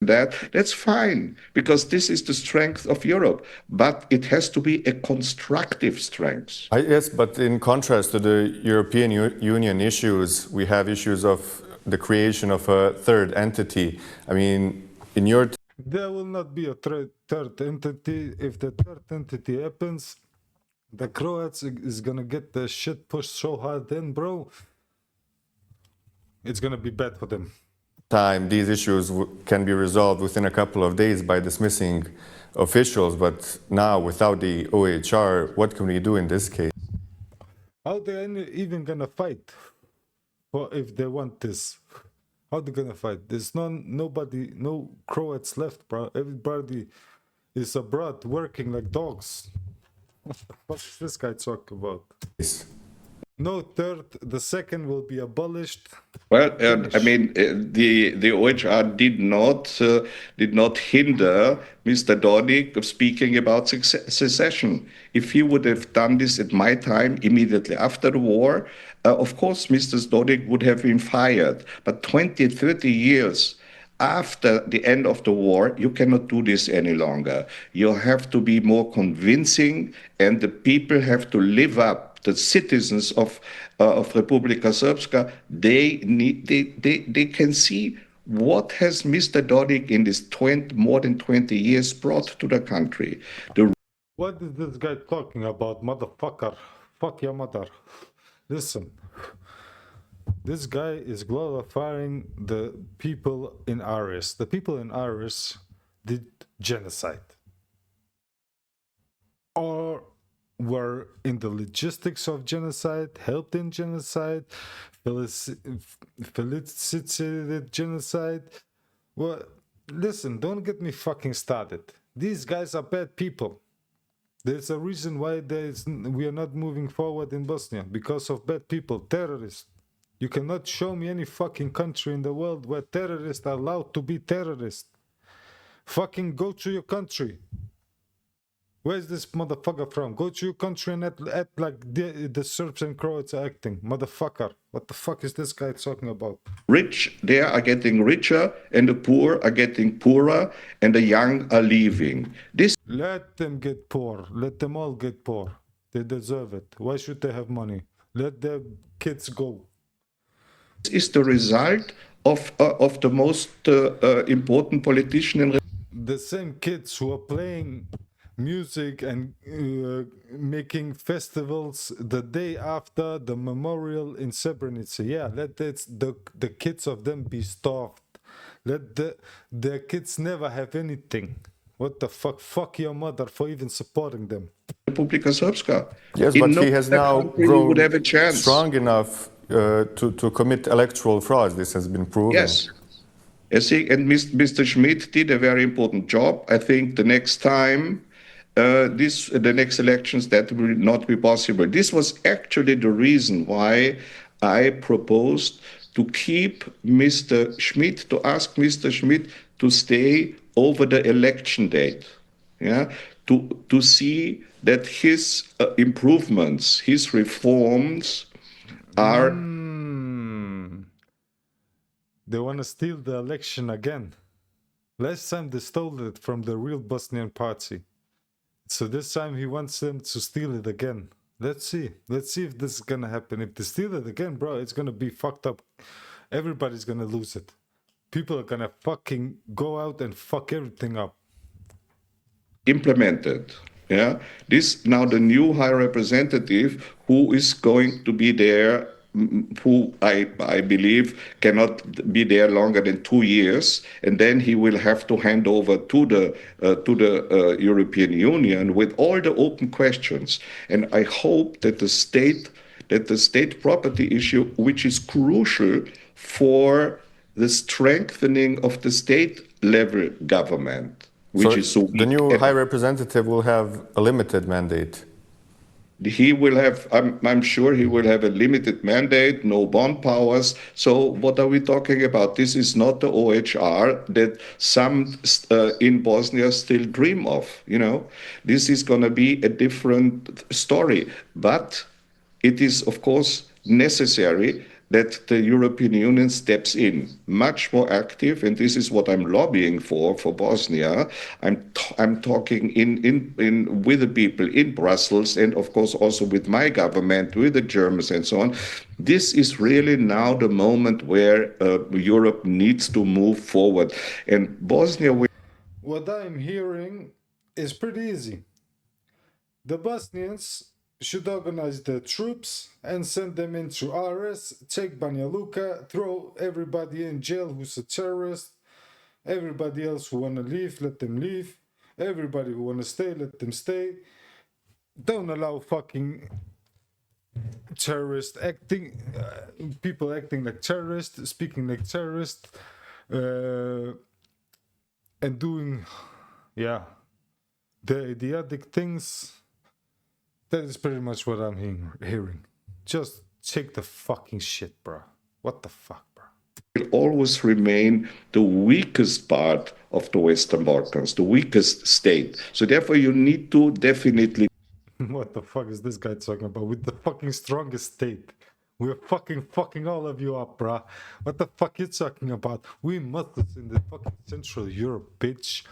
That's fine, because this is the strength of Europe, but it has to be a constructive strength. Yes, but in contrast to the European Union issues, we have issues of the creation of a third entity. I mean, in your... There will not be a third entity. If the third entity happens, the Croats is gonna get the shit pushed so hard in, bro. It's gonna be bad for them. Time, these issues can be resolved within a couple of days by dismissing officials, but now without the OHR, what can we do in this case? How they even gonna fight for if they want this? How they gonna fight? There's nobody, no Croats left, bro. Everybody is abroad working like dogs. What's this guy talking about? Yes. No third, the second will be abolished. Well, I Finish. mean, the OHR did not hinder Mr. Dodik of speaking about secession. If he would have done this at my time, immediately after the war, of course, Mr. Dodik would have been fired. But 20, 30 years after the end of the war, you cannot do this any longer. You have to be more convincing, and the people have to live up. The citizens of Republika Srpska, they can see what has Mr. Dodik in this more than 20 years brought to the country. What is this guy talking about, motherfucker? Fuck your mother. Listen. This guy is glorifying the people in Aris. The people in Aris did genocide. Or were in the logistics of genocide, helped in genocide, felicitated genocide. Well, listen, don't get me fucking started. These guys are bad people. There's a reason why we are not moving forward in Bosnia, because of bad people, terrorists. You cannot show me any fucking country in the world where terrorists are allowed to be terrorists. Fucking go to your country. Where's this motherfucker from? Go to your country and act like the Serbs and Croats are acting. Motherfucker. What the fuck is this guy talking about? Rich there are getting richer, and the poor are getting poorer, and the young are leaving. This Let them get poor. Let them all get poor. They deserve it. Why should they have money? Let their kids go. is the result of the most important politician in The same kids who are playing music and making festivals the day after the memorial in Srebrenica. Yeah, let the kids of them be starved. Let their kids never have anything. What the fuck? Fuck your mother for even supporting them. Republika Srpska. Yes, In but no he has other now country you would have a grown chance. strong enough to commit electoral fraud. This has been proven. Yes. I see, and Mr. Schmidt did a very important job. I think the next time, the next elections, that will not be possible. This was actually the reason why I proposed to keep Mr. Schmidt, to ask Mr. Schmidt to stay over the election date, yeah, to see that his improvements, his reforms are They want to steal the election again. Last time they stole it from the real Bosnian party. So this time he wants them to steal it again. Let's see. Let's see if this is gonna happen. If they steal it again, bro, it's gonna be fucked up. Everybody's gonna lose it. People are gonna fucking go out and fuck everything up. implemented. Yeah, this now the new high representative who is going to be there, who I believe cannot be there longer than 2 years, and then he will have to hand over to the European Union with all the open questions. And I hope that the state property issue, which is crucial for the strengthening of the state level government, which So is so the weak. new high representative will have a limited mandate. He will have, I'm sure he will have a limited mandate, no bond powers. So what are we talking about? This is not the OHR that some in Bosnia still dream of. This is going to be a different story. But it is, of course, necessary that the European Union steps in much more active, and this is what I'm lobbying for Bosnia. I'm talking in with the people in Brussels, and of course also with my government, with the Germans, and so on. This is really now the moment where Europe needs to move forward, and Bosnia. What I'm hearing is pretty easy. The Bosnians should organize their troops and send them into RS, take Banja Luka, throw everybody in jail who's a terrorist, everybody else who want to leave, let them leave, everybody who want to stay, let them stay. Don't allow fucking terrorist acting, people acting like terrorists, speaking like terrorists, and doing, yeah, the idiotic things. That is pretty much what I'm hearing. Just take the fucking shit, bro. What the fuck, bro? Will always remain the weakest part of the Western Balkans, the weakest state. So therefore, you need to definitely What the fuck is this guy talking about? With the fucking strongest state. We're fucking all of you up, bruh. What the fuck you talking about? We Muslims in the fucking Central Europe, bitch.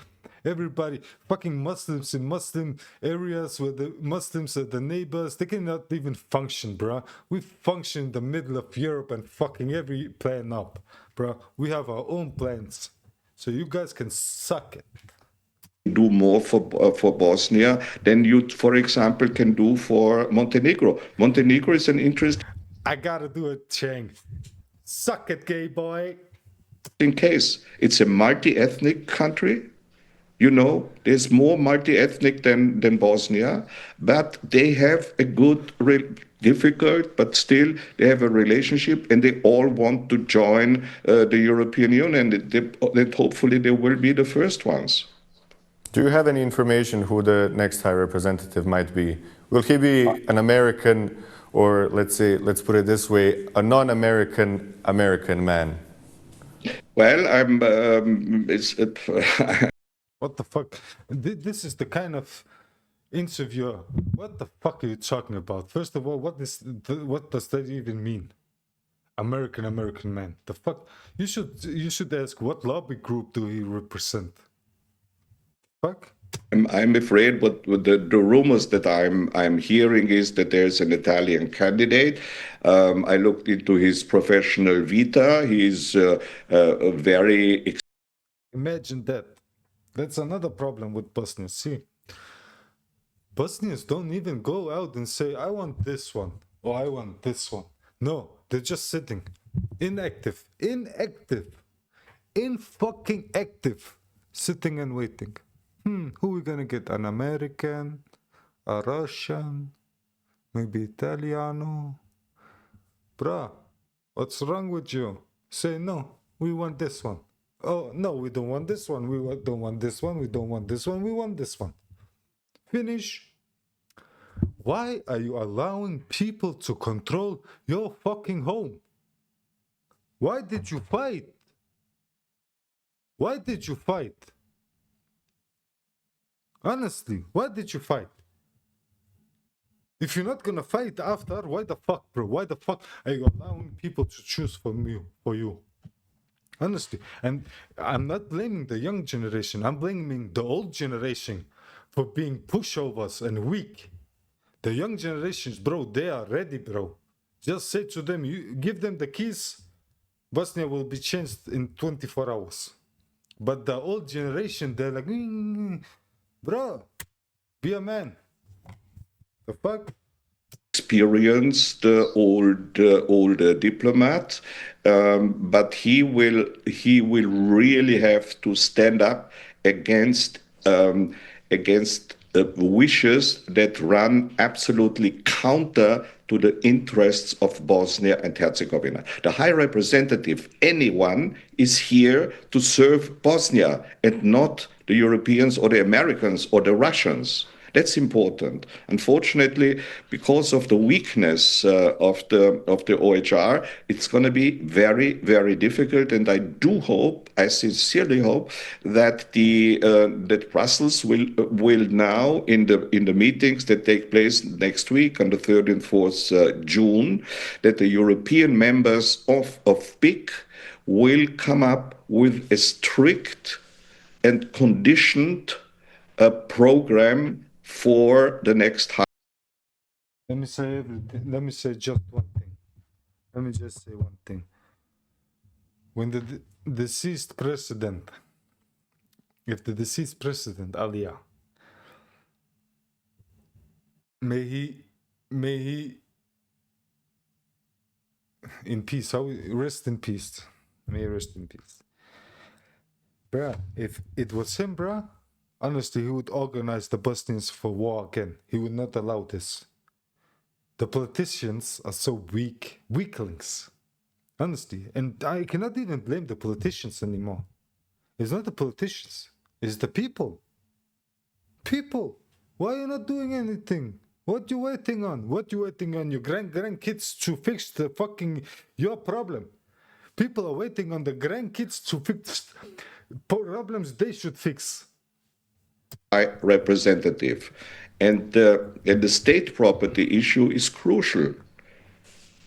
Everybody, fucking Muslims in Muslim areas where the Muslims are the neighbors, they cannot even function, bruh. We function in the middle of Europe and fucking every plan up, bruh. We have our own plans. So you guys can suck it. do more for Bosnia than you, for example, can do for Montenegro. Montenegro is an interesting I gotta do it, Chang. Suck it, gay boy. case. It's a multi-ethnic country. You know, there's more multi-ethnic than Bosnia, but they have a good, difficult, but still they have a relationship, and they all want to join the European Union. That hopefully they will be the first ones. Do you have any information who the next High Representative might be? Will he be an American, or let's put it this way, a non-American American man? Well, What the fuck? This is the kind of interviewer. What the fuck are you talking about? First of all, what does that even mean? American man. The fuck? You should ask what lobby group do he represent? Fuck? I'm afraid what the rumors that I'm hearing is that there's an Italian candidate. I looked into his professional vita. He's a very Imagine that. That's another problem with Bosnia. See, Bosnians don't even go out and say, I want this one or I want this one. No, they're just sitting. Inactive. In fucking active. Sitting and waiting. Who we gonna get? An American? A Russian? Maybe Italiano? Bruh, what's wrong with you? Say no, we want this one. Oh, no, we don't want this one. We don't want this one. We don't want this one. We want this one. Finish. Why are you allowing people to control your fucking home? Why did you fight? Why did you fight? Honestly, why did you fight? If you're not gonna fight after, why the fuck, bro? Why the fuck are you allowing people to choose for you? Honestly, and I'm not blaming the young generation. I'm blaming the old generation for being pushovers and weak. The young generations, bro, they are ready, bro. Just say to them, you give them the keys, Bosnia will be changed in 24 hours. But the old generation, they're like, bro, be a man. The fuck? experienced old diplomat, but he will really have to stand up against wishes that run absolutely counter to the interests of Bosnia and Herzegovina. The High Representative, anyone, is here to serve Bosnia and not the Europeans or the Americans or the Russians. That's important. Unfortunately, because of the weakness of the OHR, it's going to be very, very difficult. And I sincerely hope that that Brussels will now in the meetings that take place next week on the 3rd and 4th June, that the European members of BIC will come up with a strict and conditioned program for the next. Let me say everything. Let me say just one thing. Let me just say one thing. When the deceased president, if the deceased president, Alia, may he in peace, rest in peace. May he rest in peace. Bruh, if it was him, bruh, honestly, he would organize the Bosnians for war again. He would not allow this. The politicians are so weak, weaklings, honestly. And I cannot even blame the politicians anymore. It's not the politicians, it's the people. People, why are you not doing anything? What you waiting on? What you waiting on your grandkids to fix the fucking your problem? People are waiting on the grandkids to fix problems they should fix. Representative. And the state property issue is crucial.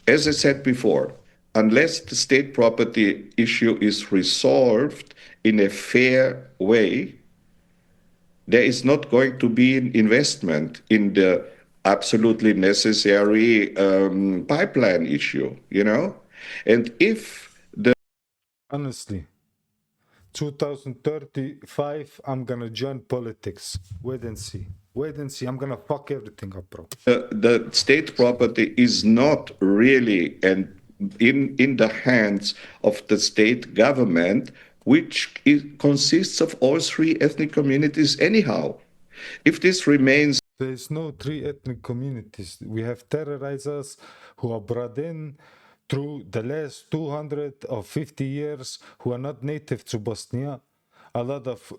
As I said before, unless the state property issue is resolved in a fair way, there is not going to be an investment in the absolutely necessary pipeline issue, you know? And if the Honestly, 2035, I'm gonna join politics. Wait and see. Wait and see. I'm gonna fuck everything up, bro. the state property is not really in the hands of the state government, which consists of all three ethnic communities anyhow. If this remains There is no three ethnic communities. We have terrorizers who are brought in through the last 250 years who are not native to Bosnia. A lot of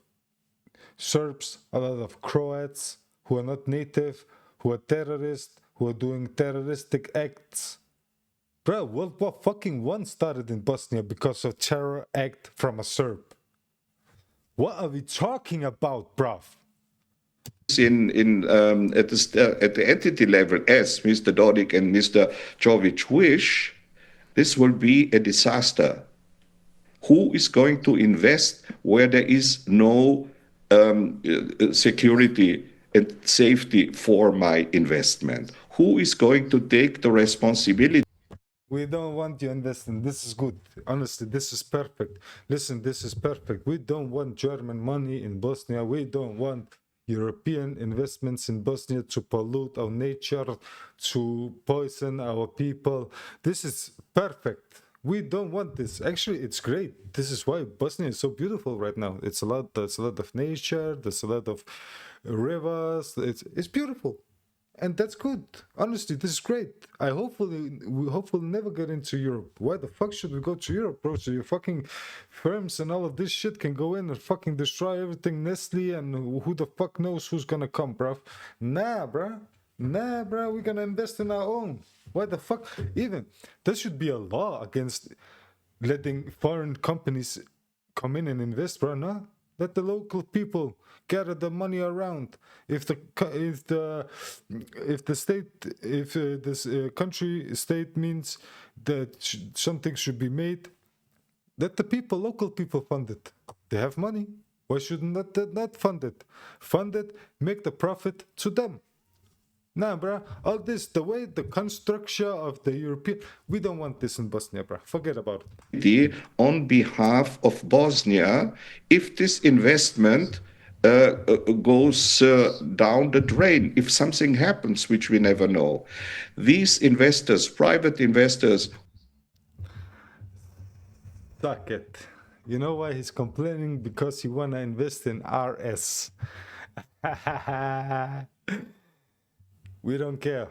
Serbs, a lot of Croats who are not native, who are terrorists, who are doing terroristic acts. Bro, World War fucking one started in Bosnia because of terror act from a Serb. What are we talking about, bruv? at the entity level, as Mr. Dodik and Mr. Jovic wish, this will be a disaster. Who is going to invest where there is no security and safety for my investment? Who is going to take the responsibility? We don't want you investing. This is good. Honestly, this is perfect. Listen, this is perfect. We don't want German money in Bosnia. We don't want European investments in Bosnia to pollute our nature, to poison our people. This is perfect. We don't want this. Actually, it's great. This is why Bosnia is so beautiful right now. There's a lot of nature, there's a lot of rivers. It's beautiful. And that's good. Honestly, this is great. We hopefully never get into Europe. Why the fuck should we go to Europe, bro? So your fucking firms and all of this shit can go in and fucking destroy everything, Nestle, and who the fuck knows who's gonna come, bruv? Nah, bruh. Nah, bruh, we're gonna invest in our own. Why the fuck? Even there should be a law against letting foreign companies come in and invest, bro. No, let the local people gather the money around. If this country state means that something should be made, let the local people fund it. They have money. Why shouldn't not fund it? Fund it, make the profit to them. Nah, bruh, all this, the way the construction of the European, we don't want this in Bosnia, bruh. Forget about it. On behalf of Bosnia, if this investment goes down the drain, if something happens, which we never know, these investors, private investors, Suck it. You know why he's complaining? Because he wanna invest in RS. We don't care.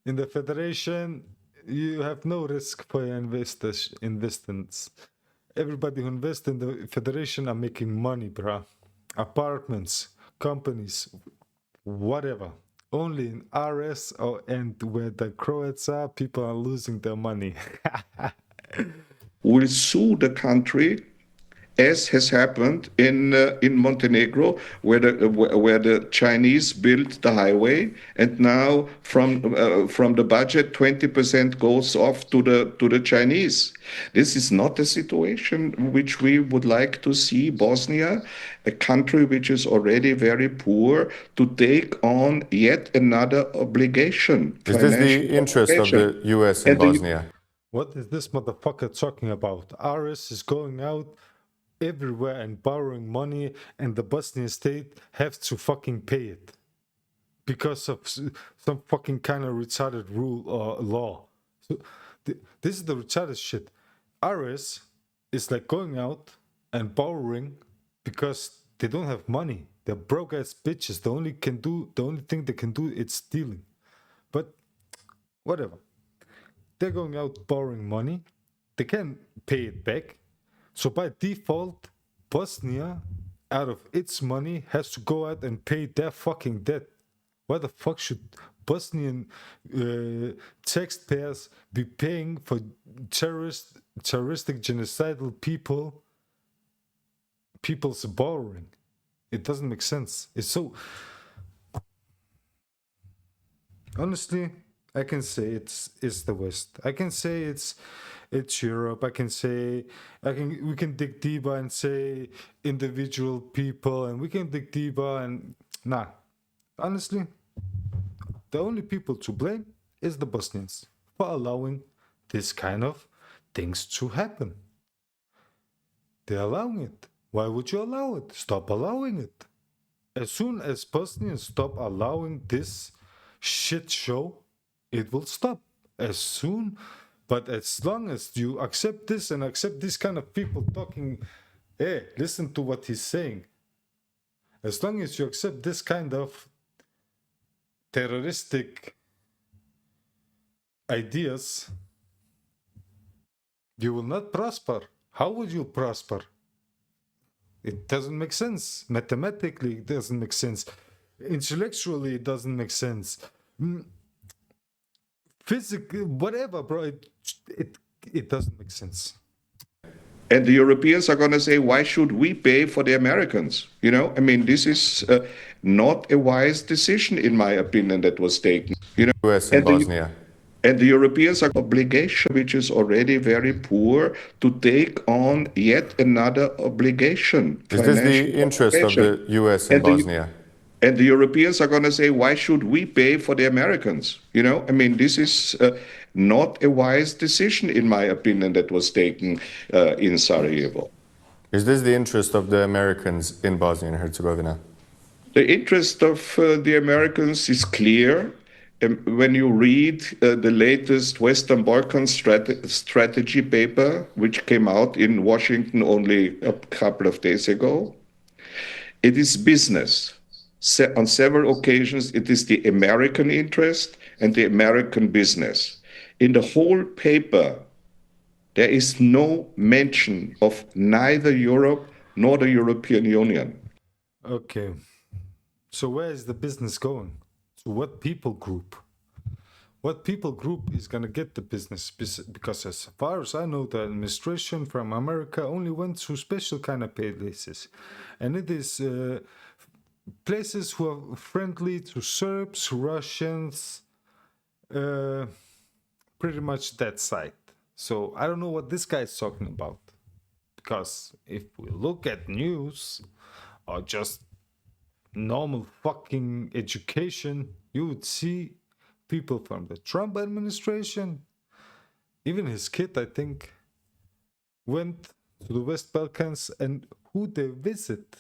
In the Federation, you have no risk for your investments. Everybody who invests in the Federation are making money, bruh. Apartments, companies, whatever. Only in RS and where the Croats are, people are losing their money. will sue the country, as has happened in Montenegro, where the Chinese built the highway, and now from the budget, 20% goes off to the Chinese. This is not a situation which we would like to see Bosnia, a country which is already very poor, to take on yet another obligation. Is this the interest of the US in Bosnia? What is this motherfucker talking about? RS is going out everywhere and borrowing money, and the Bosnian state have to fucking pay it because of some fucking kind of retarded rule or law. So this is the retarded shit. RS is like going out and borrowing because they don't have money. They're broke ass bitches. The only thing they can do is stealing. But whatever. They're going out borrowing money. They can pay it back. So by default, Bosnia, out of its money, has to go out and pay their fucking debt. Why the fuck should Bosnian taxpayers be paying for terroristic, genocidal people's borrowing? It doesn't make sense. It's so... Honestly, I can say it's the West. I can say it's Europe. We can dig deeper and say individual people, and we can dig deeper and nah. Honestly, the only people to blame is the Bosnians for allowing this kind of things to happen. They're allowing it. Why would you allow it? Stop allowing it. As soon as Bosnians stop allowing this shit show, it will stop. But as long as you accept this and accept this kind of people talking, hey, listen to what he's saying. As long as you accept this kind of terroristic ideas, you will not prosper. How would you prosper? It doesn't make sense. Mathematically, it doesn't make sense. Intellectually, it doesn't make sense. Physically, whatever, bro. It doesn't make sense. And the Europeans are going to say, why should we pay for the Americans? I mean, this is not a wise decision, in my opinion, that was taken. US and Bosnia. And the Europeans are obligation, which is already very poor, to take on yet another obligation. Is this the interest of the US and Bosnia? And the Europeans are going to say, why should we pay for the Americans? I mean, this is not a wise decision, in my opinion, that was taken in Sarajevo. Is this the interest of the Americans in Bosnia and Herzegovina? The interest of the Americans is clear. When you read the latest Western Balkans strategy paper, which came out in Washington only a couple of days ago, it is business. On several occasions, it is the American interest and the American business. In the whole paper, there is no mention of neither Europe nor the European Union. Okay. So where is the business going? To what people group? What people group is going to get the business? Because as far as I know, the administration from America only went to special kind of places. And it is places who are friendly to Serbs, Russians, pretty much that side. So I don't know what this guy is talking about. Because if we look at news or just normal fucking education, you would see people from the Trump administration, even his kid, I think, went to the West Balkans, and who they visit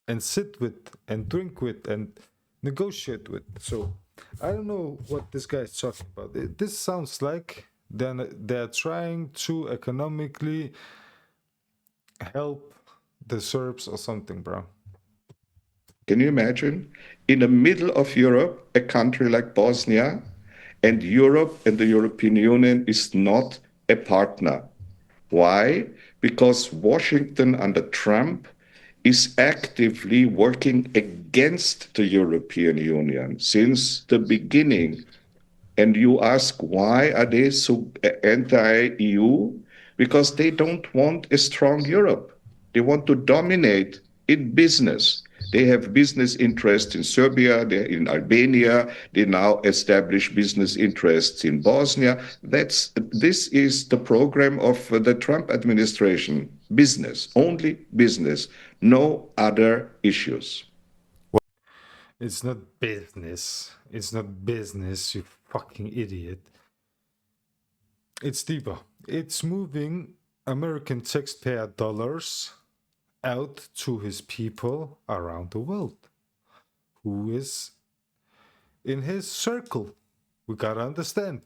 and sit with and drink with and negotiate with. So I don't know what this guy is talking about. This sounds like they're trying to economically help the Serbs or something, bro. Can you imagine? In the middle of Europe, a country like Bosnia, and Europe and the European Union is not a partner. Why? Because Washington under Trump is actively working against the European Union since the beginning. And you ask, why are they so anti-EU? Because they don't want a strong Europe. They want to dominate in business. They have business interests in Serbia, they're in Albania, they now establish business interests in Bosnia. This is the program of the Trump administration. Business, only business, no other issues. It's not business. It's not business, you fucking idiot. It's deeper. It's moving American taxpayer dollars out to his people around the world, who is in his circle. We gotta understand,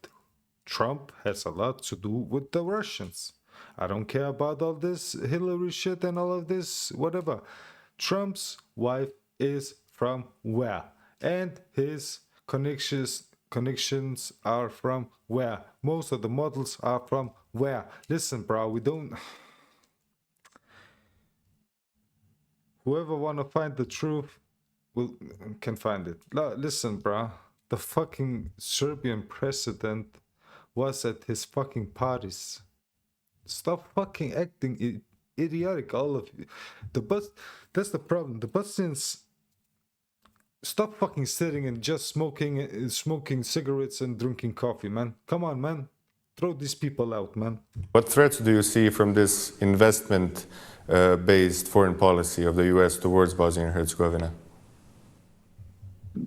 Trump has a lot to do with the Russians. I don't care about all this Hillary shit and all of this, whatever. Trump's wife is from where? And his connections connections are from where? Most of the models are from where? Listen, bro, we don't... Whoever wanna find the truth can find it. Listen, bro, the fucking Serbian president was at his fucking parties. Stop fucking acting idiotic, all of you. That's the problem. The Bosnians stop fucking sitting and just smoking cigarettes and drinking coffee, man. Come on, man. Throw these people out, man. What threats do you see from this investment-based foreign policy of the US towards Bosnia and Herzegovina?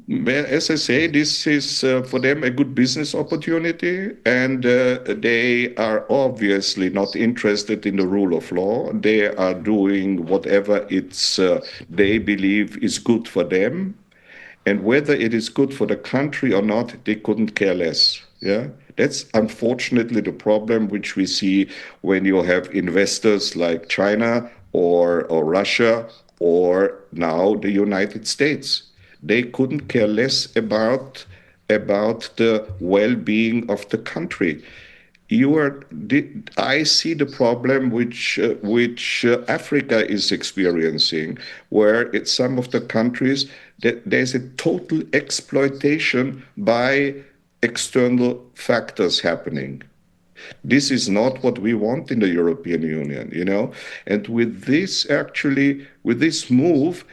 Well, as I say, this is for them a good business opportunity, and they are obviously not interested in the rule of law. They are doing whatever they believe is good for them, and whether it is good for the country or not, they couldn't care less. Yeah, that's unfortunately the problem which we see when you have investors like China or Russia or now the United States. They couldn't care less about the well-being of the country. I see the problem which Africa is experiencing, where it's some of the countries that there's a total exploitation by external factors happening. This is not what we want in the European Union, you know. And with this move,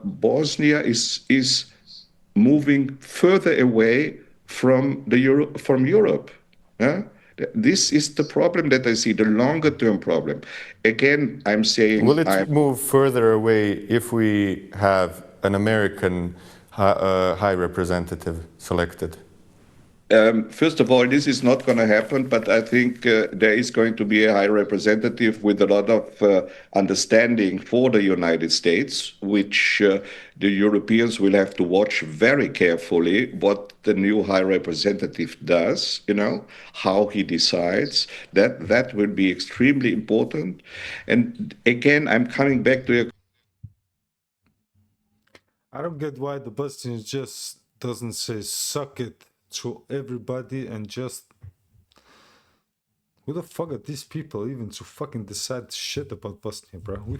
Bosnia is moving further away from Europe. Yeah? This is the problem that I see, the longer term problem. Again, I'm saying... Will it move further away if we have an American high representative selected? First of all, this is not going to happen, but I think there is going to be a high representative with a lot of understanding for the United States, which the Europeans will have to watch very carefully what the new high representative does, you know, how he decides. That will be extremely important. And again, I'm coming back to your... I don't get why the Bosnians just doesn't say suck it to everybody and just... Who the fuck are these people even to fucking decide shit about Bosnia, bro? We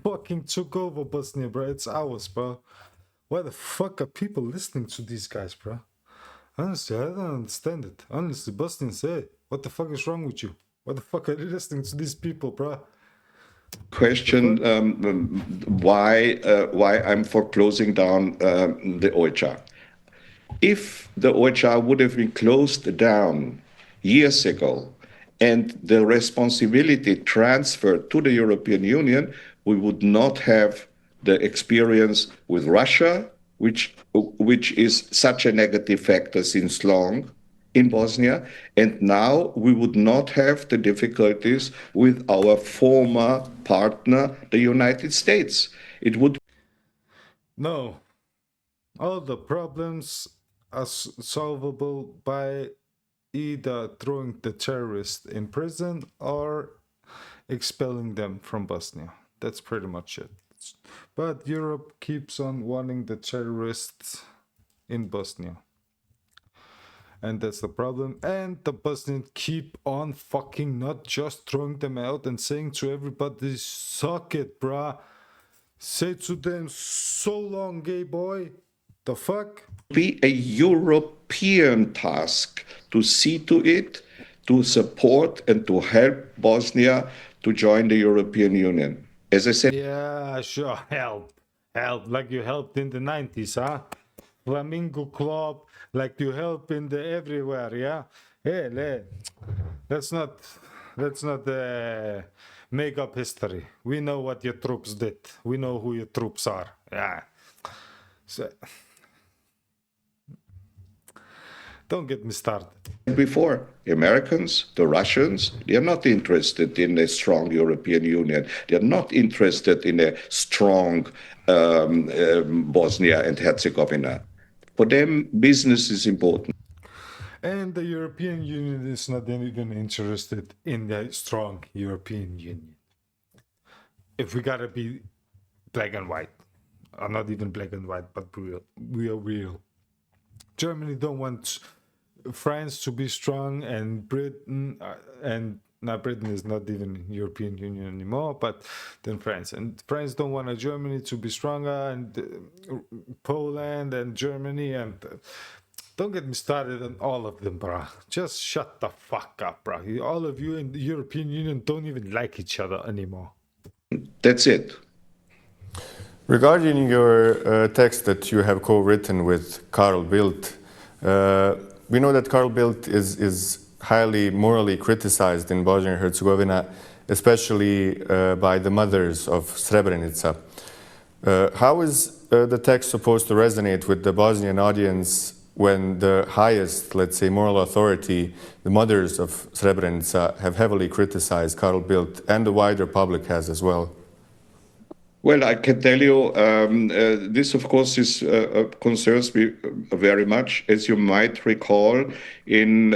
fucking took over Bosnia, bro. It's ours, bro. Why the fuck are people listening to these guys, bro? Honestly, I don't understand it. Honestly, Bosnians, hey, what the fuck is wrong with you? What the fuck are you listening to these people, bro? Question why I'm for closing down the OHR. If the OHR would have been closed down years ago and the responsibility transferred to the European Union, we would not have the experience with Russia, which is such a negative factor since long in Bosnia, and now we would not have the difficulties with our former partner, the United States. It would... No. All the problems are solvable by either throwing the terrorists in prison or expelling them from Bosnia. That's pretty much it. But Europe keeps on wanting the terrorists in Bosnia. And that's the problem. And the Bosnians keep on fucking not just throwing them out and saying to everybody, suck it, bruh. Say to them, so long, gay boy. The fuck? Be a European task to see to it, to support and to help Bosnia to join the European Union. As I said... Yeah, sure, help, like you helped in the 90s, huh? Flamingo Club, like you help in the everywhere, yeah? Hey, let's not make up history. We know what your troops did. We know who your troops are, yeah. So, don't get me started. Before, the Americans, the Russians, they are not interested in a strong European Union. They are not interested in a strong Bosnia and Herzegovina. For them, business is important. And the European Union is not even interested in a strong European Union. If we gotta be black and white, or not even black and white, but real. Germany don't want France to be strong, and Britain and now Britain is not even European Union anymore, but then France don't want Germany to be stronger, and Poland and Germany, and don't get me started on all of them, bro. Just shut the fuck up, bro. All of you in the European Union don't even like each other anymore. That's it. Regarding your text that you have co-written with Carl Bildt, we know that Carl Bildt is highly morally criticized in Bosnia and Herzegovina, especially by the mothers of Srebrenica. How is the text supposed to resonate with the Bosnian audience when the highest, let's say, moral authority, the mothers of Srebrenica, have heavily criticized Carl Bildt, and the wider public has as well? Well, I can tell you, this, of course, concerns me very much. As you might recall, in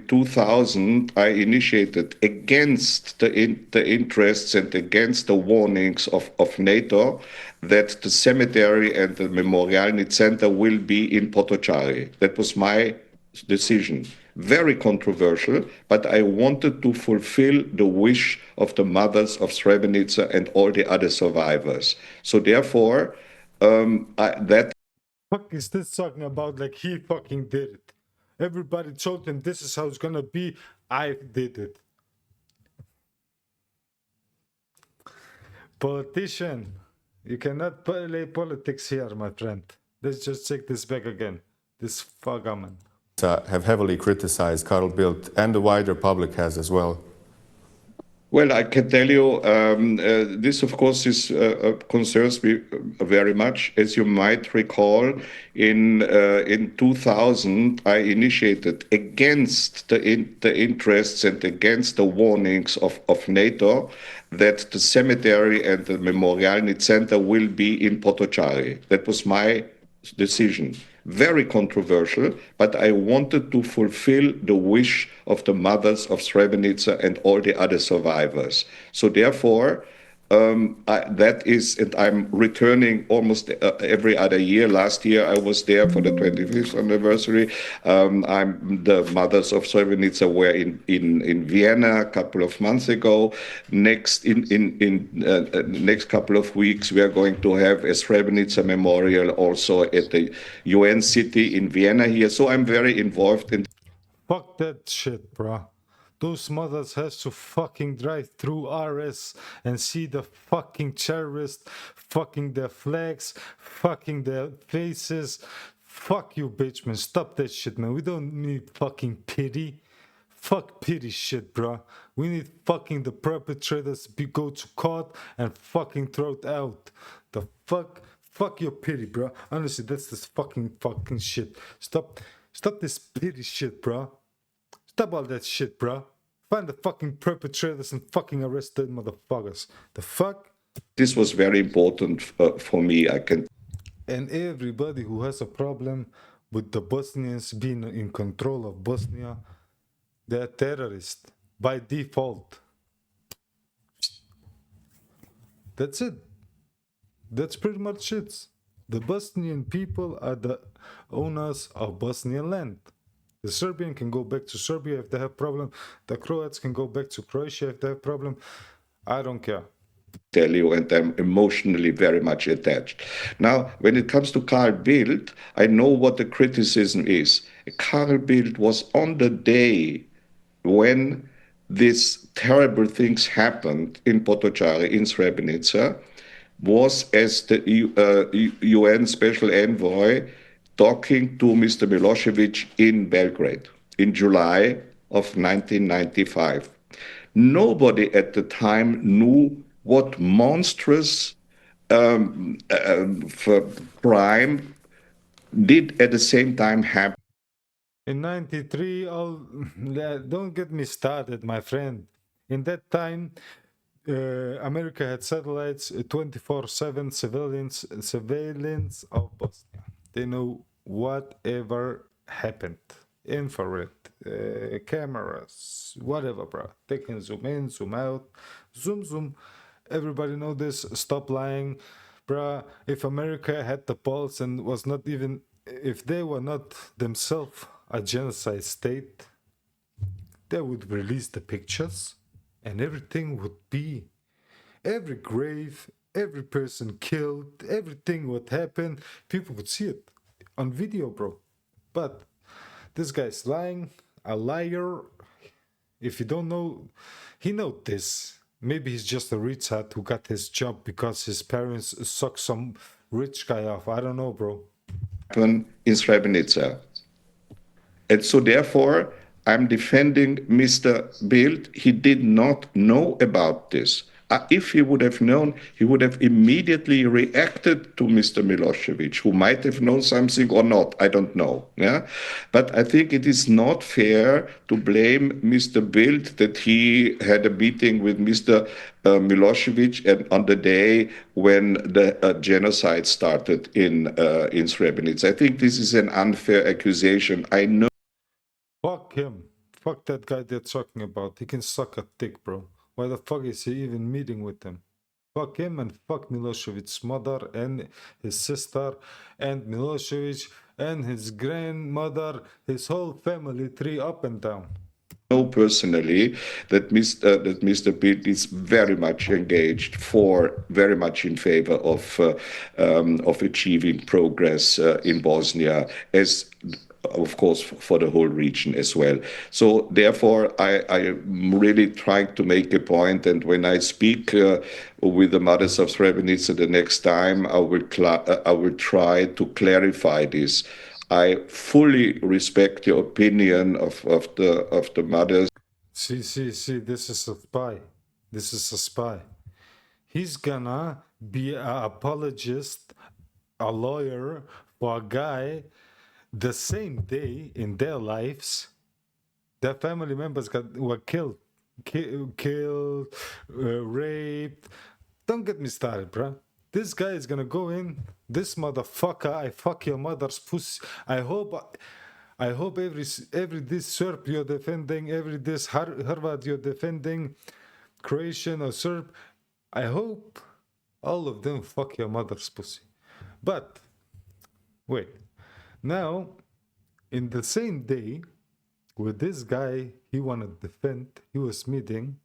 2000, I initiated against the interests and against the warnings of NATO that the cemetery and the Memorialny Center will be in Potocari. That was my decision. Very controversial, but I wanted to fulfill the wish of the mothers of Srebrenica and all the other survivors. So therefore, that Fuck is this talking about? Like he fucking did it. Everybody told him this is how it's gonna be. I did it. Politician, you cannot play politics here, my friend. Let's just take this back again. This fugaman. Have heavily criticized Carl Bildt, and the wider public has as well. Well, I can tell you, this, of course, concerns me very much. As you might recall, in 2000, I initiated against the interests and against the warnings of NATO that the cemetery and the Memorialny Center will be in Potocari. That was my decision. Very controversial, but I wanted to fulfill the wish of the mothers of Srebrenica and all the other survivors. So therefore, that is, and I'm returning almost every other year. Last year I was there for the 25th anniversary. The mothers of Srebrenica were in Vienna a couple of months ago. Next next couple of weeks we are going to have a Srebrenica memorial also at the UN city in Vienna here. So I'm very involved in. Fuck that shit, bro. Those mothers has to fucking drive through RS and see the fucking terrorists fucking their flags, fucking their faces. Fuck you, bitch, man. Stop that shit, man. We don't need fucking pity. Fuck pity shit, bro. We need fucking the perpetrators to go to court and fucking throw it out. The fuck your pity, bro. Honestly, that's this fucking shit. Stop this pity shit, bro. Stop all that shit, bro. Find the fucking perpetrators and fucking arrest the motherfuckers. The fuck? This was very important for me. I can. And everybody who has a problem with the Bosnians being in control of Bosnia, they're terrorists by default. That's it. That's pretty much it. The Bosnian people are the owners of Bosnian land. The Serbian can go back to Serbia if they have problem. The Croats can go back to Croatia if they have problem. I don't care. Tell you, and I'm emotionally very much attached. Now, when it comes to Carl Bildt, I know what the criticism is. Carl Bildt was on the day when these terrible things happened in Potocari, in Srebrenica, was as the UN Special Envoy talking to Mr. Milosevic in Belgrade in July of 1995. Nobody at the time knew what monstrous crime did at the same time happen. In 93, don't get me started, my friend. In that time, America had satellites 24/7 surveillance of Bosnia. They know whatever happened. Infrared, cameras, whatever, bro. They can zoom in, zoom out, zoom. Everybody know this. Stop lying, bruh. If America had the pulse and was not even if they were not themselves a genocide state, they would release the pictures and everything would be, every grave, every person killed, everything would happen, people would see it on video, bro. But this guy's lying, a liar. If you don't know, he knows this. Maybe he's just a retard who got his job because his parents sucked some rich guy off. I don't know, bro. Happened in Srebrenica. And so therefore, I'm defending Mr. Bild. He did not know about this. If he would have known, he would have immediately reacted to Mr. Milosevic, who might have known something or not. I don't know. Yeah, but I think it is not fair to blame Mr. Bild that he had a meeting with Mr. Milosevic and on the day when the genocide started in Srebrenica. I think this is an unfair accusation. I know. Fuck him. Fuck that guy they're talking about. He can suck a dick, bro. Why the fuck is he even meeting with him? Fuck him and fuck Milosevic's mother and his sister and Milosevic and his grandmother, his whole family tree up and down. Know personally that Mr. Pitt is very much engaged very much in favor of achieving progress in Bosnia, as of course for the whole region as well. So therefore, I am really trying to make a point, and when I speak with the mothers of Srebrenica the next time, I will try to clarify this. I fully respect the opinion of the mothers. See, this is a spy. This is a spy. He's gonna be an apologist, a lawyer for a guy the same day in their lives. Their family members were killed, raped. Don't get me started, bruh. This guy is gonna go in. This motherfucker, I fuck your mother's pussy. I hope every this Serb you're defending, every this Harvard you're defending, Croatian or Serb, I hope all of them fuck your mother's pussy. But wait, now in the same day, with this guy he wanna defend, he was meeting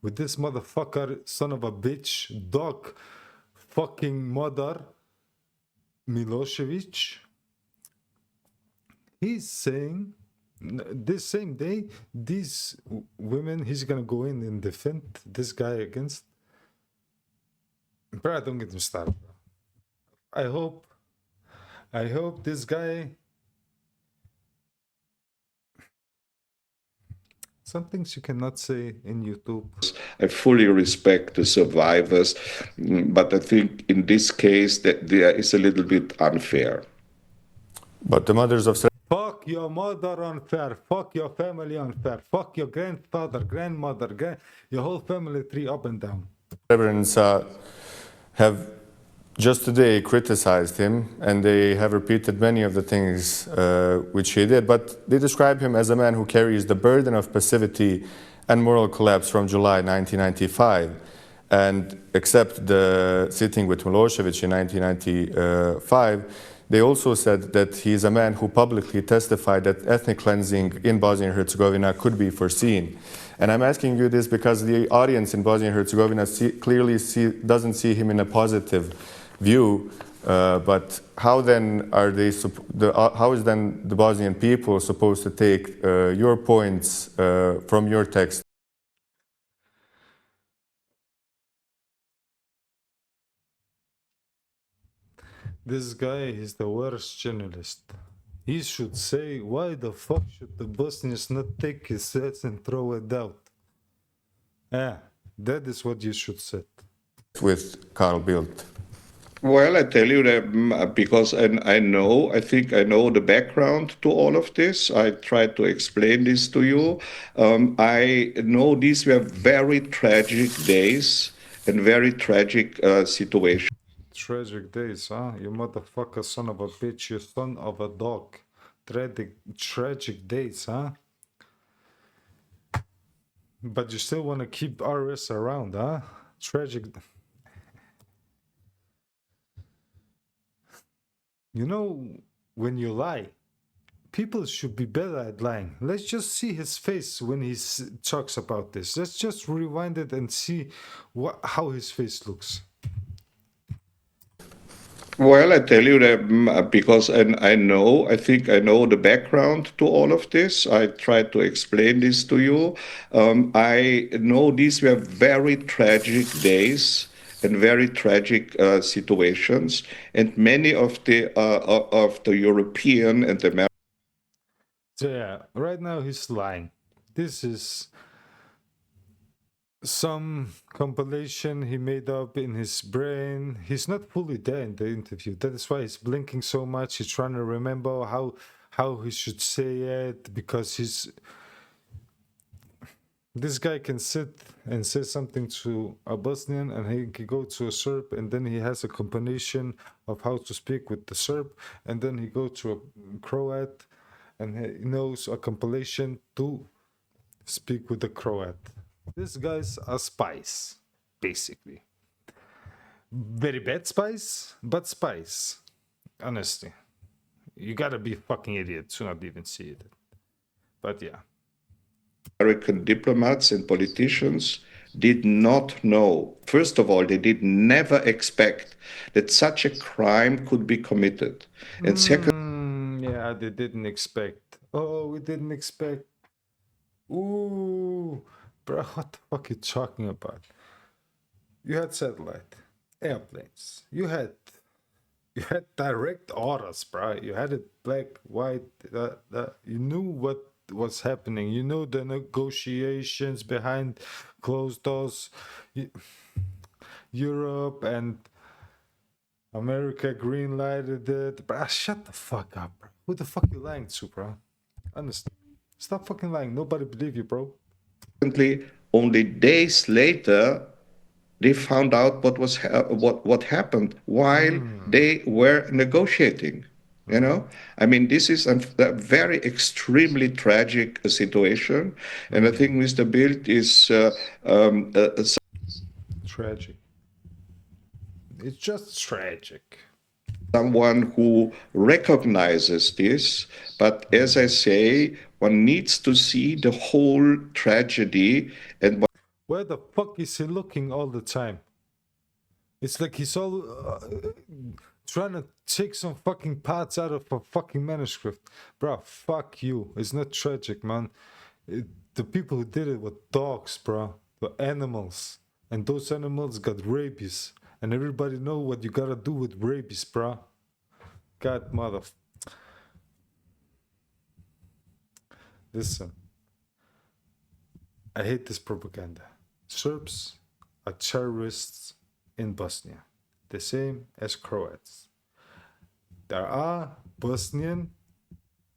with this motherfucker, son of a bitch, dog, fucking mother, Milosevic. He's saying this same day, these women, he's gonna go in and defend this guy against. Bro, don't get me started, bro. I hope this guy. Some things you cannot say in YouTube. I fully respect the survivors, but I think in this case that there is a little bit unfair. But the mothers of Fuck your mother unfair. Fuck your family unfair. Fuck your grandfather, grandmother, your whole family tree up and down. Srebrenica have just today criticized him, and they have repeated many of the things which he did, but they describe him as a man who carries the burden of passivity and moral collapse from July 1995. And except the sitting with Milosevic in 1995, they also said that he is a man who publicly testified that ethnic cleansing in Bosnia and Herzegovina could be foreseen. And I'm asking you this because the audience in Bosnia and Herzegovina clearly doesn't see him in a positive view. But how then are they? How is then the Bosnian people supposed to take your points from your text? This guy is the worst journalist. He should say, why the fuck should the Bosnians not take his sets and throw it out? Yeah, that is what you should say. With Carl Bildt. Well, I tell you that because I think I know the background to all of this. I tried to explain this to you. I know these were very tragic days and very tragic situations. Tragic days, huh? You motherfucker son of a bitch, you son of a dog. Tragic days, huh? But you still want to keep RS around, huh? Tragic. You know when you lie, people should be better at lying. Let's just see his face when he talks about this. Let's just rewind it and see how his face looks. Well, I tell you that because I think I know the background to all of this. I tried to explain this to you. I know these were very tragic days and very tragic situations, and many of the European and the So yeah, right now he's lying. This is some compilation he made up in his brain. He's not fully there in the interview. That is why he's blinking so much. He's trying to remember how he should say it, because this guy can sit and say something to a Bosnian, and he can go to a Serb, and then he has a combination of how to speak with the Serb, and then he go to a Croat, and he knows a compilation to speak with the Croat. These guys are spies, basically. Very bad spies, but spies. Honestly. You gotta be a fucking idiot to not even see it. But yeah. American diplomats and politicians did not know. First of all, they did never expect that such a crime could be committed. And second, Yeah, they didn't expect. Oh, we didn't expect. Ooh, bro, what the fuck are you talking about? You had satellite, airplanes. You had direct orders, bro. You had it black, white. You knew what was happening. You know the negotiations behind closed doors. Europe and America green lighted it. Bro, shut the fuck up, bro. Who the fuck you lying to, bro? Honestly, stop fucking lying. Nobody believe you, bro. secondly, only days later, they found out what happened while they were negotiating. You know, I mean, this is a very extremely tragic situation, and I think Mr. Bild is Tragic. It's just tragic. someone who recognizes this. But as I say, one needs to see the whole tragedy and Where the fuck is he looking all the time? It's like he's all trying to take some fucking parts out of a fucking manuscript. Bro, fuck you. It's not tragic, man. The people who did it were dogs, bro. The animals. And those animals got rabies. And everybody know what you gotta do with rabies, bro. God mother. Listen. I hate this propaganda. Serbs are terrorists in Bosnia, the same as Croats. There are Bosnian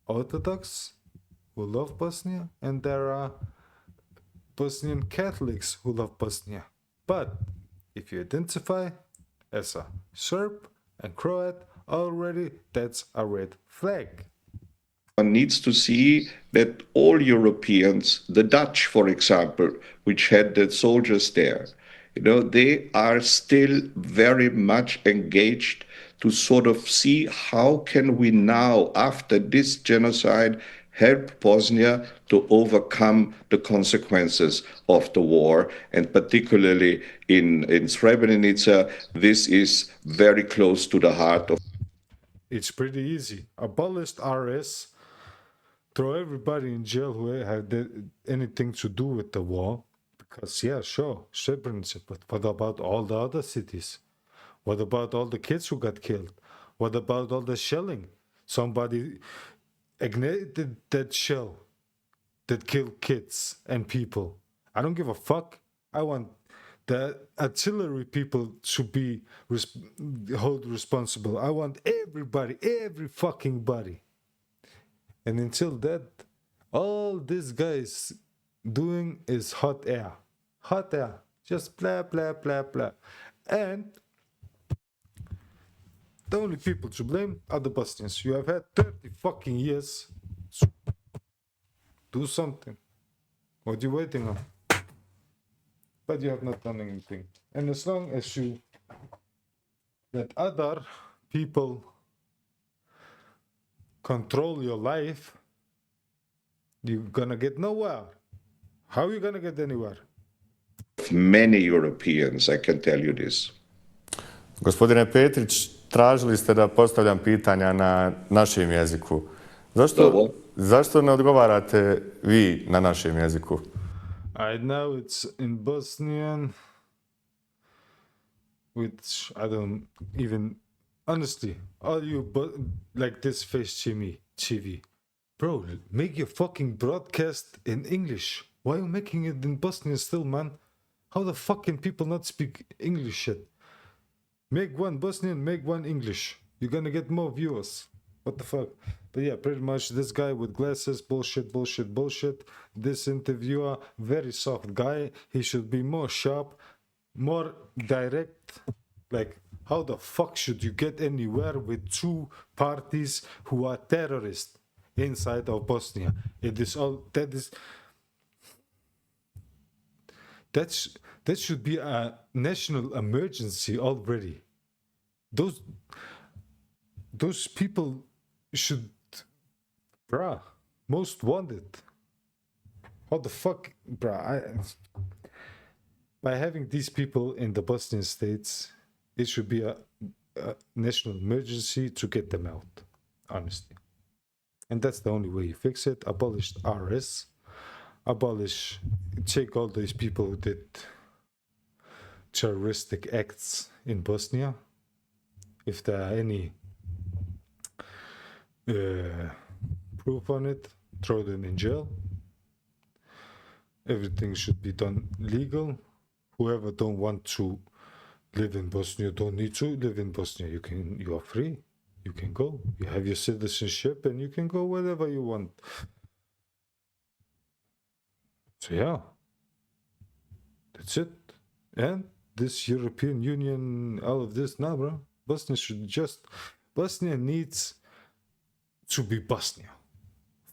Orthodox who love Bosnia, and there are Bosnian Catholics who love Bosnia. But if you identify as a Serb and Croat, already that's a red flag. one needs to see that all Europeans, the Dutch, for example, which had the soldiers there, you know, they are still very much engaged to sort of see how can we now, after this genocide, help Bosnia to overcome the consequences of the war. And particularly in Srebrenica, this is very close to the heart of It's pretty easy. Abolish RS, throw everybody in jail who had anything to do with the war. Because, yeah, sure, Srebrenica, but what about all the other cities? What about all the kids who got killed? What about all the shelling? Somebody ignited that shell that killed kids and people. I don't give a fuck. I want the artillery people to be held responsible. I want everybody, every fucking body. And until that, all this guy's doing is hot air. Hot air. Just blah, blah, blah, blah. And the only people to blame are the Bosnians. You have had 30 fucking years. Do something. What are you waiting on? But you have not done anything. And as long as you let other people control your life, you're gonna get nowhere. How are you gonna get anywhere? Many Europeans, I can tell you this. Gospodine Petrić, tražili ste da postavljam pitanja na našem jeziku. Dobro. Zašto ne odgovarate vi na našem jeziku? I know it's in Bosnian, which I don't even, honestly, all you like this face TV. Bro, make your fucking broadcast in English. Why are you making it in Bosnian still, man? How the fuck can people not speak English yet? Make one Bosnian, make one English. You're gonna get more viewers. What the fuck? But yeah, pretty much this guy with glasses, bullshit, bullshit, bullshit. This interviewer, very soft guy. He should be more sharp, more direct. Like, how the fuck should you get anywhere with two parties who are terrorists inside of Bosnia? It is all that should be a national emergency already. Those people should, most wanted. How the fuck, by having these people in the Bosnian states, it should be a national emergency to get them out, honestly. And that's the only way you fix it. Abolish RS, take all these people who did terroristic acts in Bosnia. If there are any proof on it, throw them in jail. Everything should be done legal. Whoever don't want to live in Bosnia don't need to live in Bosnia. You are free. You can go. You have your citizenship and you can go wherever you want. So yeah, that's it. And this European Union, all of this, nah, bro. Bosnia needs to be Bosnia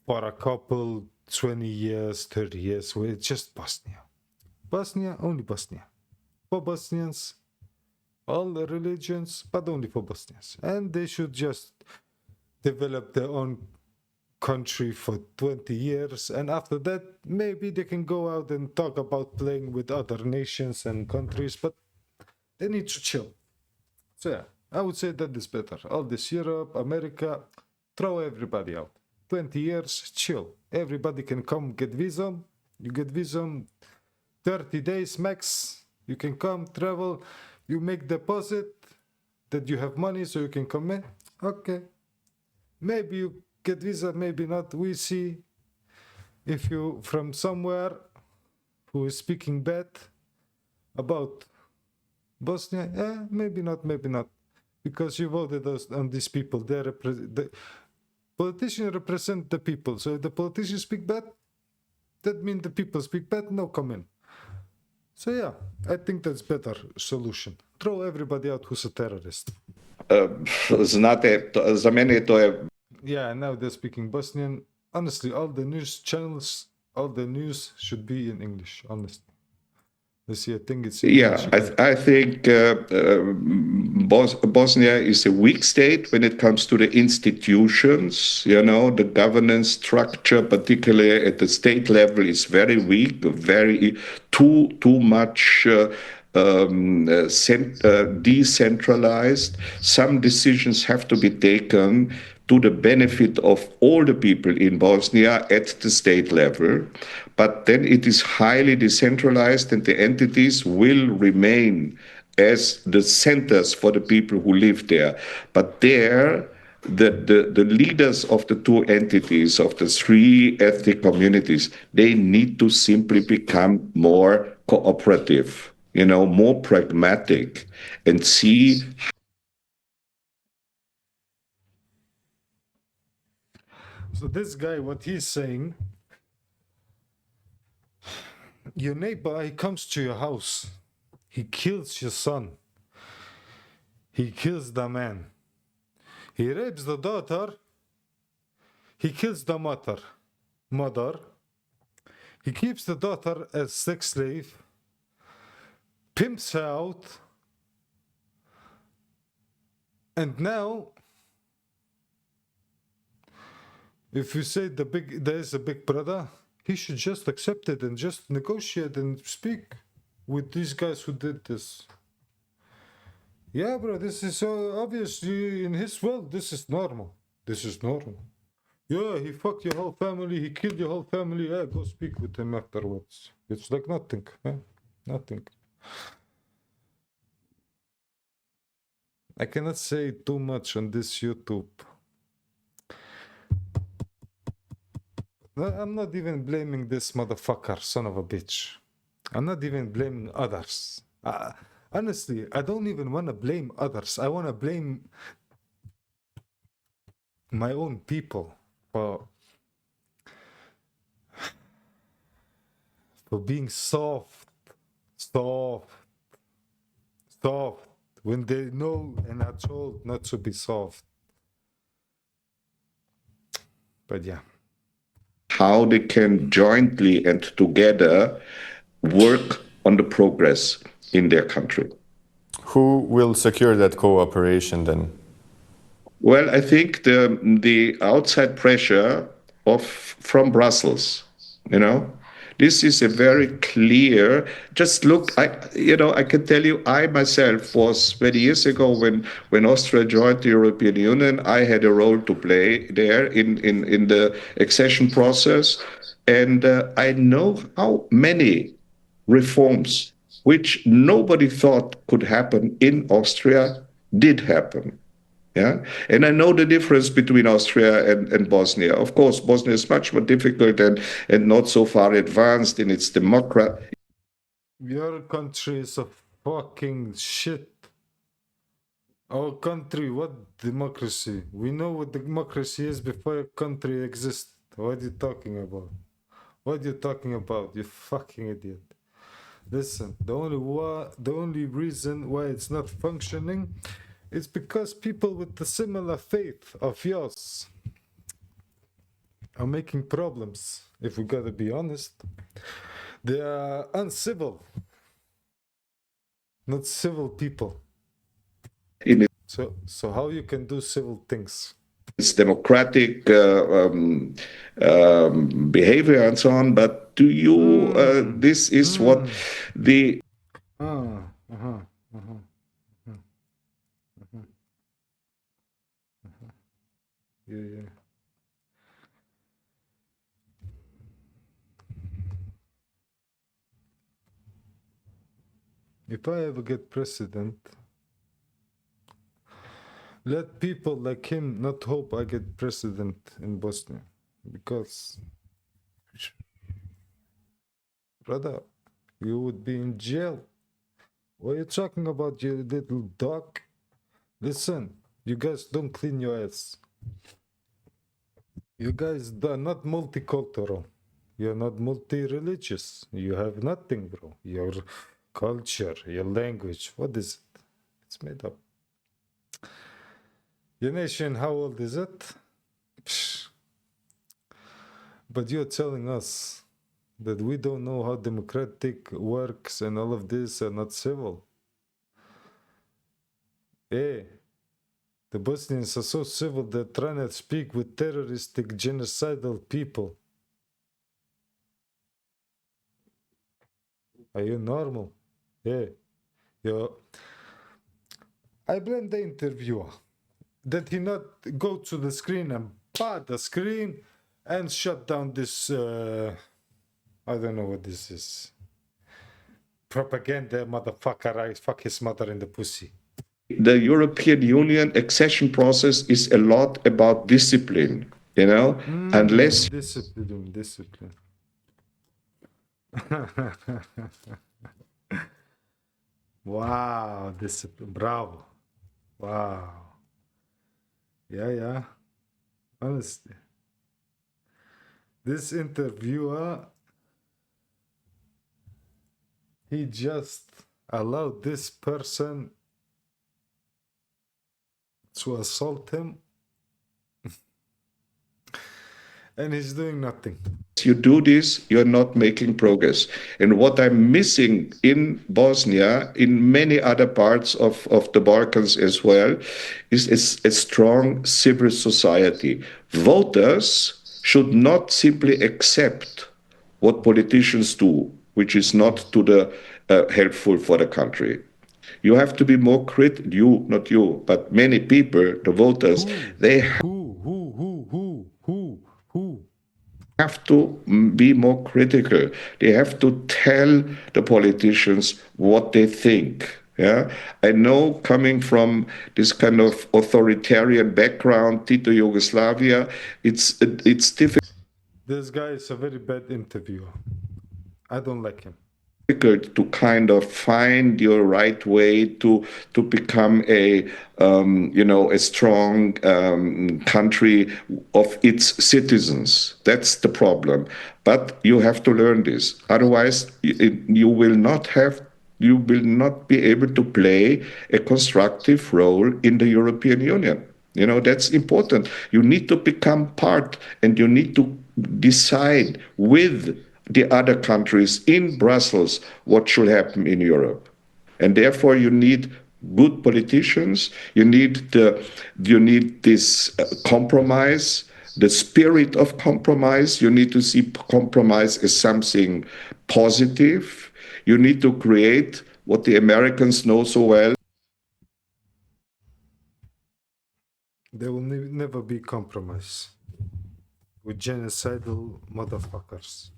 for a couple, 20 years, 30 years, where it's just Bosnia. Bosnia, only Bosnia. For Bosnians, all the religions, but only for Bosnians. And they should just develop their own country for 20 years, and after that, maybe they can go out and talk about playing with other nations and countries, but they need to chill. So yeah, I would say that is better. All this Europe, America, throw everybody out. 20 years, chill. Everybody can come get visa. You get visa, 30 days max. You can come, travel. You make deposit that you have money so you can come in. Okay. Maybe you get visa, maybe not. We see if you from somewhere who is speaking bad about Bosnia. Yeah, maybe not, because you voted on these people. The politicians represent the people. So if the politicians speak bad, that means the people speak bad. No, come in. So yeah, I think that's better solution. Throw everybody out who's a terrorist. Znate, za mene to je. Yeah, now they're speaking Bosnian. Honestly, all the news channels, all the news should be in English, honestly. Let's see, I think it's in Yeah, English. I think Bosnia is a weak state when it comes to the institutions. You know, the governance structure, particularly at the state level, is very weak, very too much decentralized. Some decisions have to be taken to the benefit of all the people in Bosnia at the state level. But then it is highly decentralized, and the entities will remain as the centers for the people who live there. But there, the leaders of the two entities, of the three ethnic communities, they need to simply become more cooperative, you know, more pragmatic, and see. So this guy, what he's saying, your neighbor, he comes to your house, he kills your son, he kills the man, he rapes the daughter, he kills the mother, he keeps the daughter as sex slave, pimps her out, and now If you say there's a big brother, he should just accept it and just negotiate and speak with these guys who did this. Yeah, bro, this is so obvious. In his world, this is normal. This is normal. Yeah, he fucked your whole family, he killed your whole family. Yeah, go speak with him afterwards. It's like nothing, nothing. I cannot say too much on this YouTube. I'm not even blaming this motherfucker, son of a bitch. I'm not even blaming others. Honestly, I don't even want to blame others. I want to blame my own people for being soft, when they know and are told not to be soft. But yeah. How they can jointly and together work on the progress in their country. Who will secure that cooperation then? Well, I think the outside pressure from Brussels, this is a very clear. Just look, I can tell you, I myself was many years ago when Austria joined the European Union. I had a role to play there in the accession process, and I know how many reforms which nobody thought could happen in Austria did happen. Yeah, and I know the difference between Austria and Bosnia. Of course, Bosnia is much more difficult and not so far advanced in its democracy. Your country is a fucking shit. Our country, what democracy? We know what democracy is before a country exists. What are you talking about? What are you talking about, you fucking idiot? Listen, the only reason why it's not functioning is because people with the similar faith of yours are making problems, if we gotta be honest. They are uncivil, not civil people. So how you can do civil things? It's democratic behavior and so on, but to you, this is what the... Yeah. If I ever get president, let people like him not hope I get president in Bosnia, because, brother, you would be in jail. What are you talking about, you little dog? Listen, you guys don't clean your ass. You guys are not multicultural. You're not multi-religious. You have nothing, bro. Your culture, your language, what is it? It's made up. Your nation, how old is it? Psh. But you're telling us that we don't know how democratic works and all of this are not civil. Hey, the Bosnians are so civil they're trying to speak with terroristic, genocidal people. Are you normal? Yeah. I blame the interviewer. Did he not go to the screen and pat the screen and shut down this, I don't know what this is. Propaganda, motherfucker, I fuck his mother in the pussy. The European Union accession process is a lot about discipline, unless... Discipline. Wow, discipline, bravo. Wow. Yeah. Honestly. This interviewer, he just allowed this person to assault him and he's doing nothing. You do this, you're not making progress. And what I'm missing in Bosnia, in many other parts of the Balkans as well, is a strong civil society. Voters should not simply accept what politicians do, which is not to the helpful for the country. You have to be more critical. You, not you, but many people, the voters, they Who? have to be more critical. They have to tell the politicians what they think. Yeah, I know, coming from this kind of authoritarian background, Tito Yugoslavia, it's difficult This guy is a very bad interviewer. I don't like him. to kind of find your right way to become a a strong country of its citizens. That's the problem. But you have to learn this. Otherwise, you will not be able to play a constructive role in the European Union. That's important. You need to become part, and you need to decide with the other countries in Brussels what should happen in Europe. And therefore, you need good politicians. You need this compromise, the spirit of compromise. You need to see compromise as something positive. You need to create what the Americans know so well. There will never be compromise with genocidal motherfuckers.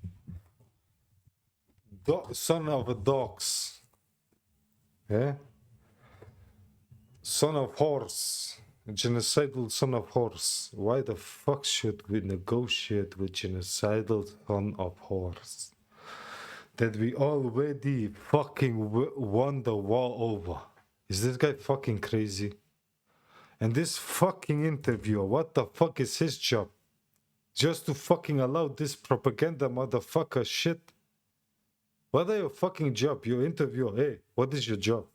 Son of a dogs. Yeah? Son of horse. Genocidal son of horse. Why the fuck should we negotiate with genocidal son of horse? That we already fucking won the war over. Is this guy fucking crazy? And this fucking interviewer, what the fuck is his job? Just to fucking allow this propaganda motherfucker shit? What are your fucking job? Your interviewer, hey, what is your job?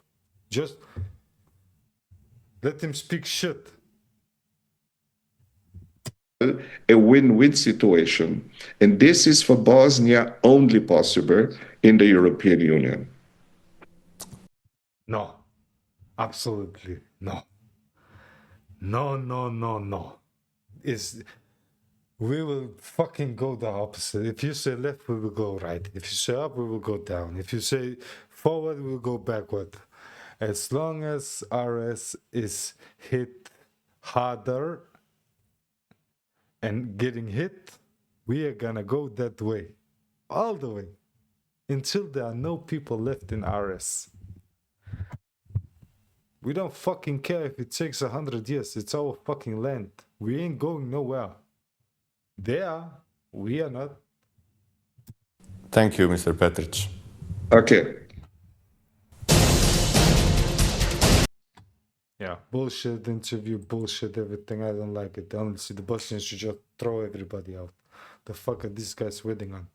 Just let him speak shit. A win-win situation. And this is for Bosnia only possible in the European Union. No. Absolutely no. No. We will fucking go the opposite. If you say left, we will go right. If you say up, we will go down. If you say forward, we will go backward. As long as RS is hit harder and getting hit, we are gonna go that way. All the way. Until there are no people left in RS. We don't fucking care if it takes 100 years. It's our fucking land. We ain't going nowhere. They are. We are not. Thank you, Mr. Petric. Okay. Yeah. Bullshit interview, bullshit everything. I don't like it. Honestly, the Bosnians should just throw everybody out. The fuck are these guys waiting on?